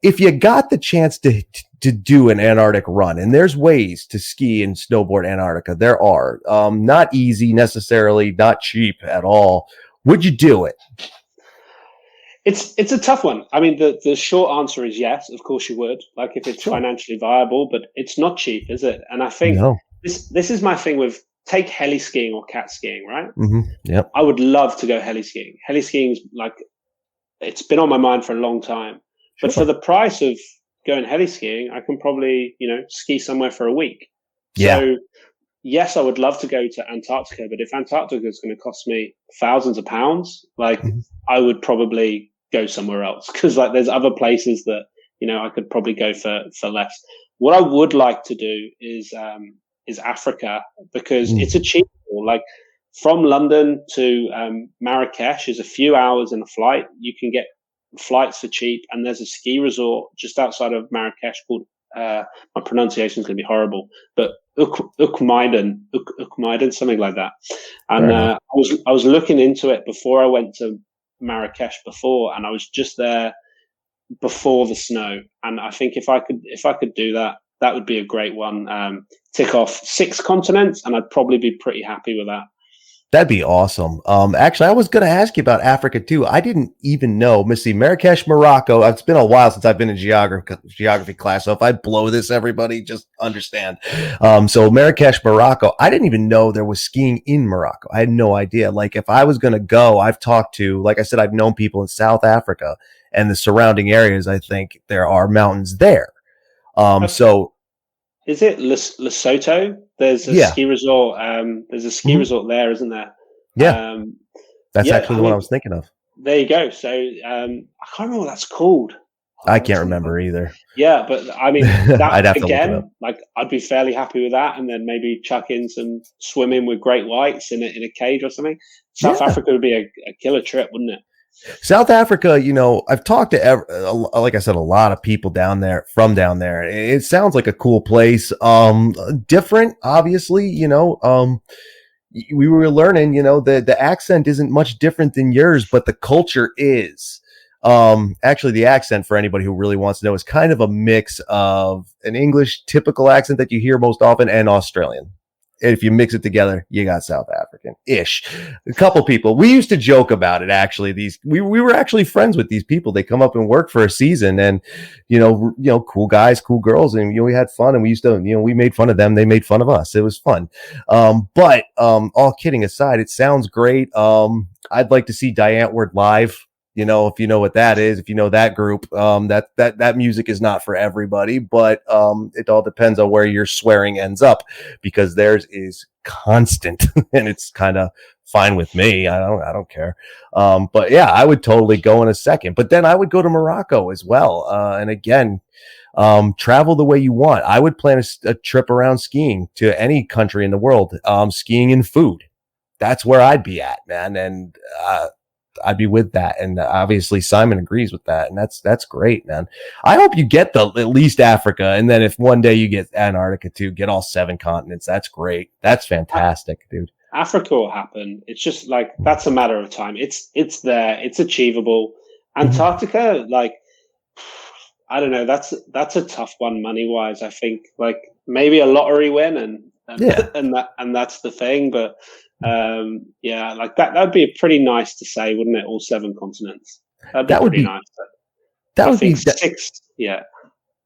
If you got the chance to do an Antarctic run, and there's ways to ski and snowboard Antarctica, there are, not easy necessarily, not cheap at all. Would you do it? It's a tough one. I mean, the short answer is yes, of course you would, like, if it's financially viable, but it's not cheap, is it? And I think this is my thing with, take heli skiing or cat skiing, right? Yep. I would love to go heli skiing. Heli skiing is, like, it's been on my mind for a long time. But for the price of going heli skiing, I can probably, ski somewhere for a week. Yeah. So yes, I would love to go to Antarctica, but if Antarctica is going to cost me thousands of pounds, like, I would probably go somewhere else, because, like, there's other places that, I could probably go for less. What I would like to do is Africa, because it's achievable. Like, from London to Marrakesh is a few hours in a flight. You can get flights for cheap, and there's a ski resort just outside of Marrakesh called my pronunciation is going to be horrible, but Ukmaiden, something like that. And I was looking into it before I went to Marrakesh before, and I was just there before the snow. And I think if I could do that, that would be a great one. Tick off 6 continents, and I'd probably be pretty happy with that. That'd be awesome. Actually, I was going to ask you about Africa too. I didn't even know. Let's see, Marrakesh, Morocco. It's been a while since I've been in geography class. So if I blow this, everybody just understand. So Marrakesh, Morocco. I didn't even know there was skiing in Morocco. I had no idea. Like if I was going to go, I've talked to, like I said, I've known people in South Africa and the surrounding areas. I think there are mountains there. So is it Lesotho? There's a ski resort. There's a ski resort there, isn't there? Yeah, that's actually the one I was thinking of. There you go. So I can't remember what that's called. I can't remember either. Yeah, but I mean, that, I'd have to again, look it up. like I'd be fairly happy with that, and then maybe chuck in some swimming with great whites in a cage or something. South Africa would be a killer trip, wouldn't it? South Africa, I've talked to, like I said, a lot of people from down there. It sounds like a cool place. Different, obviously, we were learning, the accent isn't much different than yours, but the culture is. Actually, the accent, for anybody who really wants to know, is kind of a mix of an English typical accent that you hear most often and Australian. If you mix it together, you got South African-ish. A couple people. We used to joke about it, actually. We were actually friends with these people. They come up and work for a season, and cool guys, cool girls, and we had fun. And we used to, we made fun of them. They made fun of us. It was fun. But all kidding aside, it sounds great. I'd like to see Diantward live. If you know what that is, if you know that group, that music is not for everybody, but it all depends on where your swearing ends up, because theirs is constant and it's kind of fine with me. I don't care. But yeah, I would totally go in a second, but then I would go to Morocco as well. And again, travel the way you want. I would plan a trip around skiing to any country in the world, skiing and food. That's where I'd be at, man. And, I'd be with that, and obviously Simon agrees with that, and that's great, man. I hope you get at least Africa, and then if one day you get Antarctica too, get all 7 continents. That's great. That's fantastic, dude. Africa will happen. It's just like that's a matter of time. It's there. It's achievable. Antarctica, like I don't know. That's a tough one money wise. I think like maybe a lottery win, and that's the thing, but. Like that would be pretty nice to say, wouldn't it? All 7 continents. That would be nice. That would be 6. Yeah,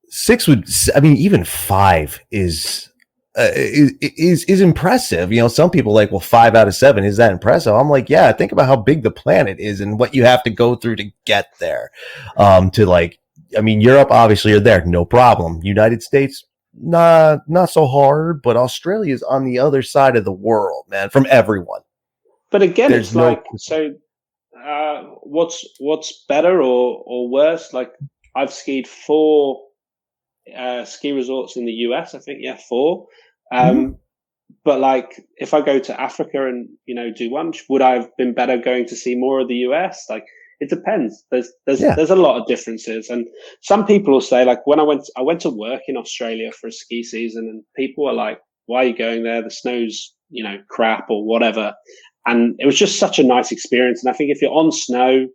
6 would. I mean, even 5 is impressive. Some people like, well, 5 out of 7, is that impressive? I'm like, yeah. Think about how big the planet is and what you have to go through to get there. Europe, obviously, you're there, no problem. United States. Not so hard, but Australia is on the other side of the world, man, from everyone. But again, it's like, so what's better or worse? Like I've skied 4 ski resorts in the US, I think, 4. But like if I go to Africa and do one, would I have been better going to see more of the US? Like it depends. There's a lot of differences, and some people will say, like, when I went to work in Australia for a ski season, and people were like, "Why are you going there? The snow's crap or whatever." And it was just such a nice experience. And I think if you're on snow,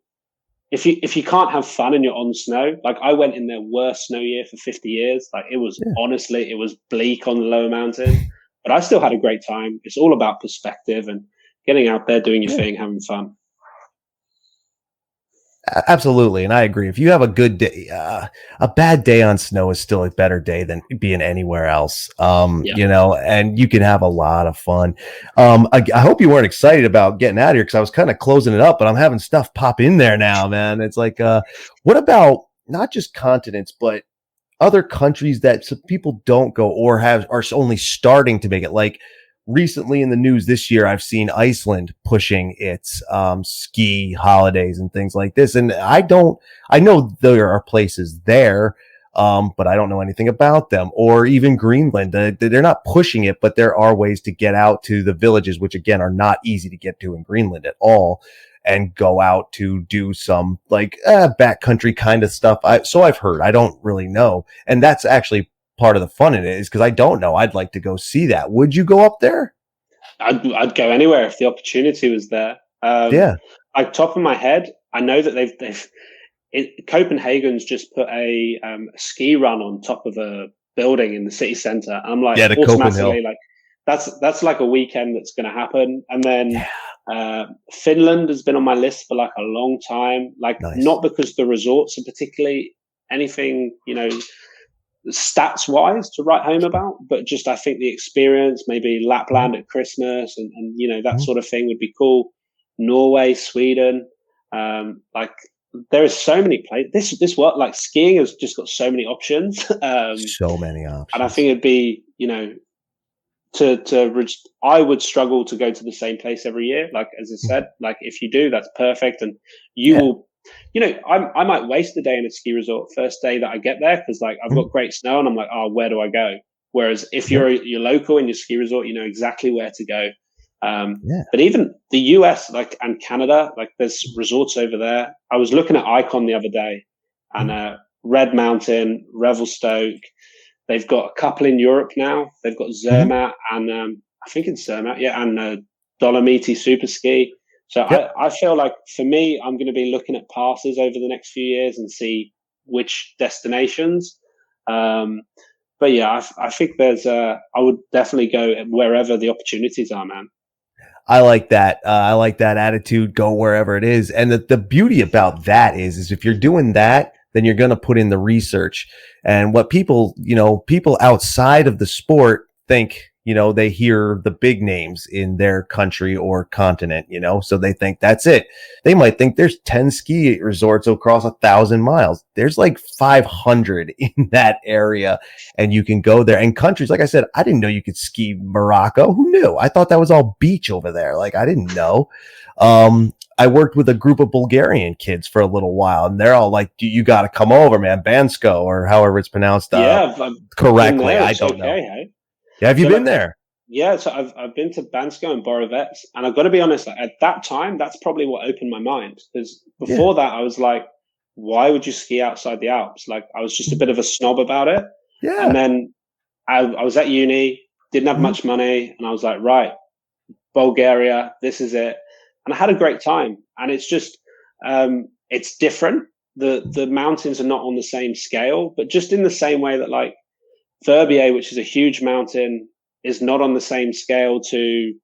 if you can't have fun and you're on snow, like I went in their worst snow year for 50 years. Like it was honestly, it was bleak on the lower mountain, but I still had a great time. It's all about perspective and getting out there, doing your thing, having fun. Absolutely. And I agree. If you have a good day, a bad day on snow is still a better day than being anywhere else. And you can have a lot of fun. I hope you weren't excited about getting out of here, because I was kind of closing it up, but I'm having stuff pop in there now, man. It's like, what about not just continents, but other countries that some people don't go or are only starting to make it? Like, recently in the news this year, I've seen Iceland pushing its ski holidays and things like this. And I know there are places there. but I don't know anything about them. Or even Greenland, they're not pushing it, but there are ways to get out to the villages, which again are not easy to get to in Greenland at all, and go out to do some like backcountry kind of stuff. So I've heard. I don't really know, and that's actually part of the fun in it, is because I don't know. I'd like to go see that. Would you go up there? I'd go anywhere if the opportunity was there. Yeah. Like top of my head, I know that Copenhagen's just put a ski run on top of a building in the city centre. I'm like, Yeah, the automatically, like that's like a weekend that's going to happen. And then Finland has been on my list for like a long time. Like, nice. Not because the resorts are particularly anything, stats wise to write home about, but just I think the experience, maybe Lapland at Christmas and that sort of thing would be cool. Norway, Sweden, like there is so many places. This work, like skiing, has just got so many options. So many options, and I think it'd be I would struggle to go to the same place every year. Like as I said, like if you do, that's perfect, and you will. I might waste a day in a ski resort first day that I get there because like I've got great snow and I'm like, oh, where do I go? Whereas if you're local in your ski resort, you know exactly where to go. But even the US, like, and Canada, like there's resorts over there. I was looking at Icon the other day, and Red Mountain, Revelstoke. They've got a couple in Europe now. They've got Zermatt and I think it's Zermatt, and Dolomiti Super Ski. So I feel like for me, I'm going to be looking at passes over the next few years and see which destinations. But yeah, I think I would definitely go wherever the opportunities are, man. I like that. I like that attitude. Go wherever it is. And the beauty about that is if you're doing that, then you're going to put in the research. And what people outside of the sport think, they hear the big names in their country or continent, so they think that's it. They might think there's 10 ski resorts across 1,000 miles. There's like 500 in that area, and you can go there. And countries, like I said, I didn't know you could ski Morocco. Who knew? I thought that was all beach over there. Like, I didn't know. I worked with a group of Bulgarian kids for a little while, and they're all like, you got to come over, man. Bansko, or however it's pronounced correctly. I don't know. Hey? Yeah, have you been there? Yeah, so I've been to Bansko and Borovets, and I've got to be honest, like, at that time, that's probably what opened my mind. Because before that, I was like, why would you ski outside the Alps? Like, I was just a bit of a snob about it. Yeah. And then I was at uni, didn't have much money, and I was like, right, Bulgaria, this is it. And I had a great time. And it's just, it's different. The mountains are not on the same scale, but just in the same way that like Verbier, which is a huge mountain, is not on the same scale to,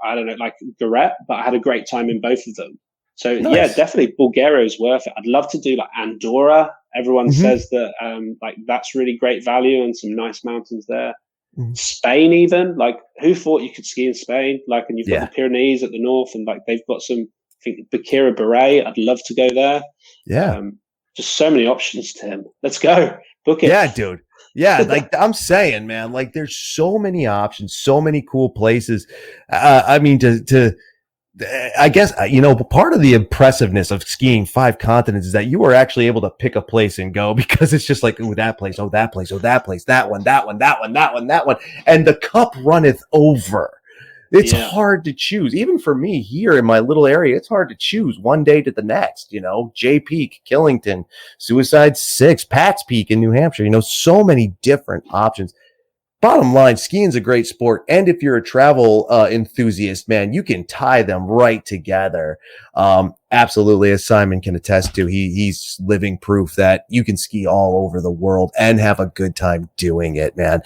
I don't know, like Goret, but I had a great time in both of them. So yeah, definitely Bulgaria is worth it. I'd love to do like Andorra. Everyone says that like that's really great value and some nice mountains there. Spain, even, like, who thought you could ski in Spain? Like, and you've got the Pyrenees at the north, and like they've got some, I think, Bakira Beret. I'd love to go there. Yeah, just so many options, Tim. Let's go, book it. Yeah, dude. Yeah, like I'm saying, man, like there's so many options, so many cool places. I mean, I guess, part of the impressiveness of skiing 5 continents is that you were actually able to pick a place and go, because it's just like, ooh, that place, oh, that place, oh, that place, that one, that one, that one, that one, that one. And the cup runneth over. It's hard to choose. Even for me here in my little area, it's hard to choose one day to the next, Jay Peak, Killington, Suicide 6, Pat's Peak in New Hampshire, so many different options. Bottom line, skiing's a great sport. And if you're a travel enthusiast, man, you can tie them right together. Absolutely. As Simon can attest to, he's living proof that you can ski all over the world and have a good time doing it, man.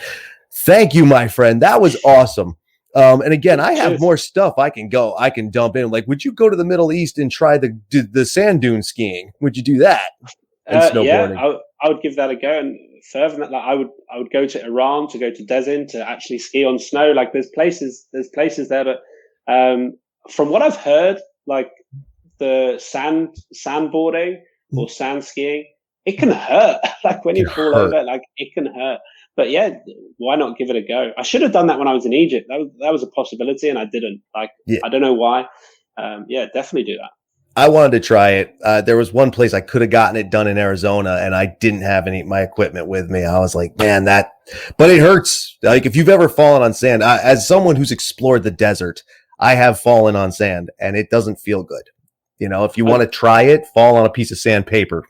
Thank you, my friend. That was awesome. And again, I have more stuff I can dump in. Like, would you go to the Middle East and try the sand dune skiing? Would you do that? And snowboarding? Yeah, I would give that a go. And further than that, like, I would go to Iran, to go to Dezin, to actually ski on snow. Like, there's places there. But from what I've heard, like the sandboarding or sand skiing, it can hurt. Like when you fall over, like it can hurt. But yeah, why not give it a go? I should have done that when I was in Egypt. That was a possibility, and I didn't. Like, I don't know why. Yeah, definitely do that. I wanted to try it. There was one place I could have gotten it done in Arizona, and I didn't have my equipment with me. I was like, man, but it hurts. Like if you've ever fallen on sand, as someone who's explored the desert, I have fallen on sand, and it doesn't feel good. If you want to try it, fall on a piece of sandpaper.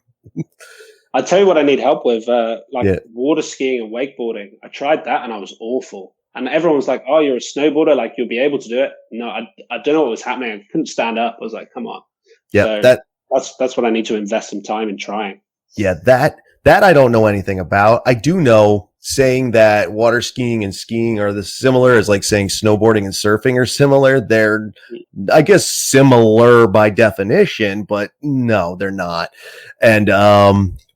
I tell you what I need help with, Yeah. water skiing and wakeboarding. I tried that and I was awful. And everyone was like, "Oh, you're a snowboarder, like you'll be able to do it." No, I don't know what was happening. I couldn't stand up. I was like, "Come on." Yeah, So that's what I need to invest some time in trying. Yeah, that I don't know anything about. I do know saying that water skiing and skiing are the similar as like saying snowboarding and surfing are similar. They're, I guess, similar by definition, but no, they're not. And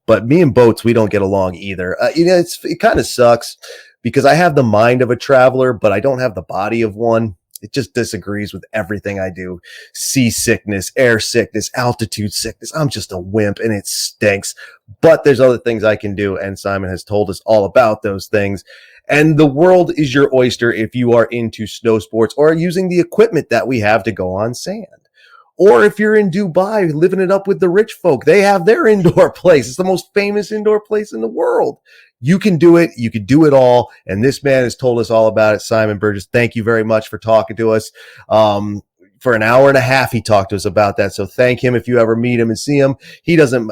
but me and boats, we don't get along either. It kind of sucks because I have the mind of a traveler, but I don't have the body of one. It just disagrees with everything I do. Seasickness, air sickness, altitude sickness. I'm just a wimp and it stinks. But there's other things I can do. And Simon has told us all about those things. And the world is your oyster if you are into snow sports or using the equipment that we have to go on sand. Or if you're in Dubai, living it up with the rich folk, they have their indoor place. It's the most famous indoor place in the world. You can do it. You can do it all. And this man has told us all about it. Simon Burgess, thank you very much for talking to us. For an hour and a half, he talked to us about that. So thank him if you ever meet him and see him.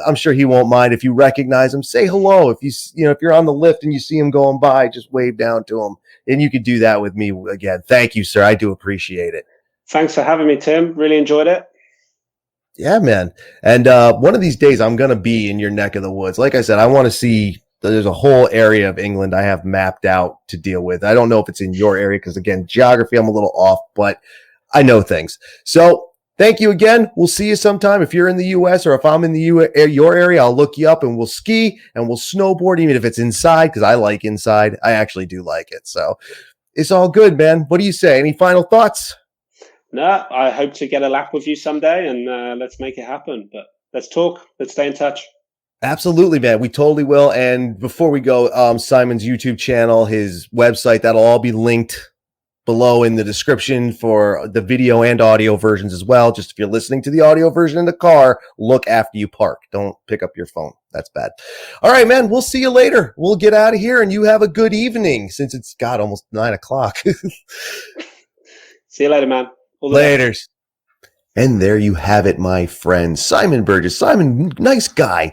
I'm sure he won't mind if you recognize him. Say hello. If if you're on the lift and you see him going by, just wave down to him. And you could do that with me again. Thank you, sir. I do appreciate it. Thanks for having me, Tim. Really enjoyed it. Yeah, man. And one of these days, I'm going to be in your neck of the woods. Like I said, I want to see. There's a whole area of England I have mapped out to deal with. I don't know if it's in your area because, again, geography, I'm a little off, but I know things. So thank you again. We'll see you sometime. If you're in the U.S. or if I'm in your area, I'll look you up and we'll ski and we'll snowboard, even if it's inside, because I like inside. I actually do like it. So it's all good, man. What do you say? Any final thoughts? No, I hope to get a lap with you someday and let's make it happen. But let's talk. Let's stay in touch. Absolutely, man. We totally will. And before we go, Simon's YouTube channel, his website, that'll all be linked below in the description for the video and audio versions as well. Just if you're listening to the audio version in the car, look after you park. Don't pick up your phone. That's bad. All right, man. We'll see you later. We'll get out of here and you have a good evening since it's almost 9:00. See you later, man. Later. And there you have it, my friend. Simon Burgess. Simon, nice guy.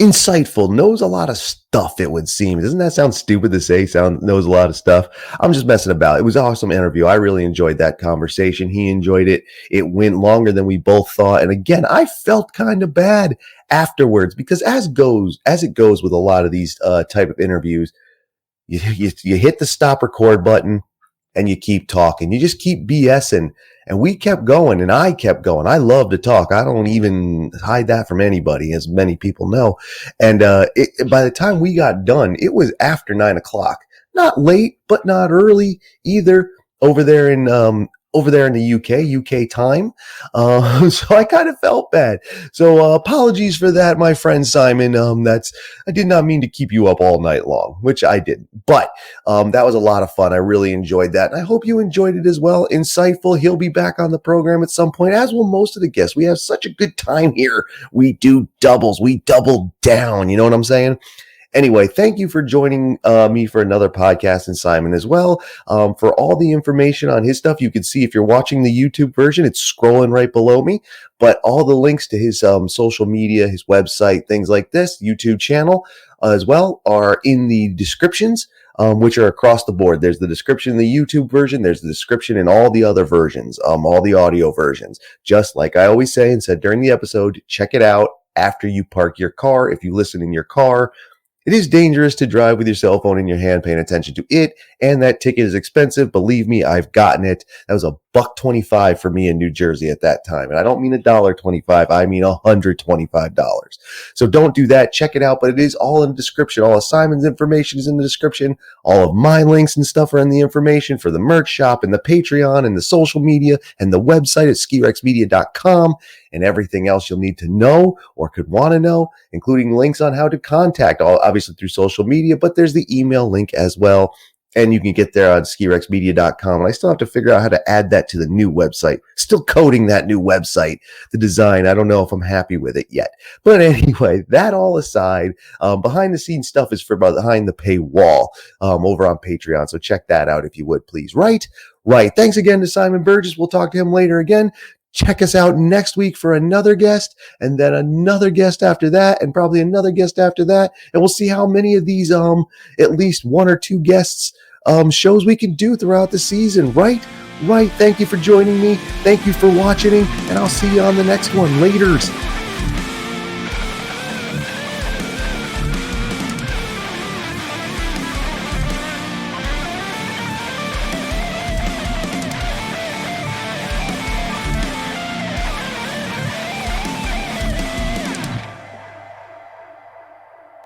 Insightful, knows a lot of stuff, it would seem. Doesn't that sound stupid to say? Knows a lot of stuff. I'm just messing about. It was an awesome interview. I really enjoyed that conversation. He enjoyed it. It went longer than we both thought. And again, I felt kind of bad afterwards because as it goes with a lot of these type of interviews, you hit the stop record button and you keep talking. You just keep BSing. And we kept going and I kept going. I love to talk. I don't even hide that from anybody, as many people know. And by the time we got done, it was after 9:00. Not late, but not early either over there in the UK time. So I kind of felt bad. So apologies for that, my friend Simon. I did not mean to keep you up all night long, which I didn't. But that was a lot of fun. I really enjoyed that. And I hope you enjoyed it as well. Insightful. He'll be back on the program at some point, as will most of the guests. We have such a good time here. We do doubles. We double down. You know what I'm saying? Anyway, thank you for joining me for another podcast, and Simon as well. For all the information on his stuff, you can see if you're watching the YouTube version, it's scrolling right below me. But all the links to his social media, his website, things like this, YouTube channel as well, are in the descriptions, which are across the board. There's the description in the YouTube version. There's the description in all the other versions, all the audio versions. Just like I always say and said during the episode, check it out after you park your car. If you listen in your car, it is dangerous to drive with your cell phone in your hand, paying attention to it, and that ticket is expensive. Believe me, I've gotten it. That was $1.25 for me in New Jersey at that time. And I don't mean $1.25. I mean $125. So don't do that. Check it out. But it is all in the description. All of Simon's information is in the description. All of my links and stuff are in the information for the merch shop and the Patreon and the social media and the website at skirexmedia.com and everything else you'll need to know or could want to know, including links on how to contact, all obviously through social media, but there's the email link as well. And you can get there on skirexmedia.com. And I still have to figure out how to add that to the new website. Still coding that new website. The design, I don't know if I'm happy with it yet. But anyway, that all aside, behind the scenes stuff is for behind the paywall over on Patreon. So check that out if you would, please. Right. Thanks again to Simon Burgess. We'll talk to him later again. Check us out next week for another guest, and then another guest after that, and probably another guest after that. And we'll see how many of these, at least one or two guests shows we can do throughout the season. Right. Thank you for joining me. Thank you for watching, and I'll see you on the next one. Laters.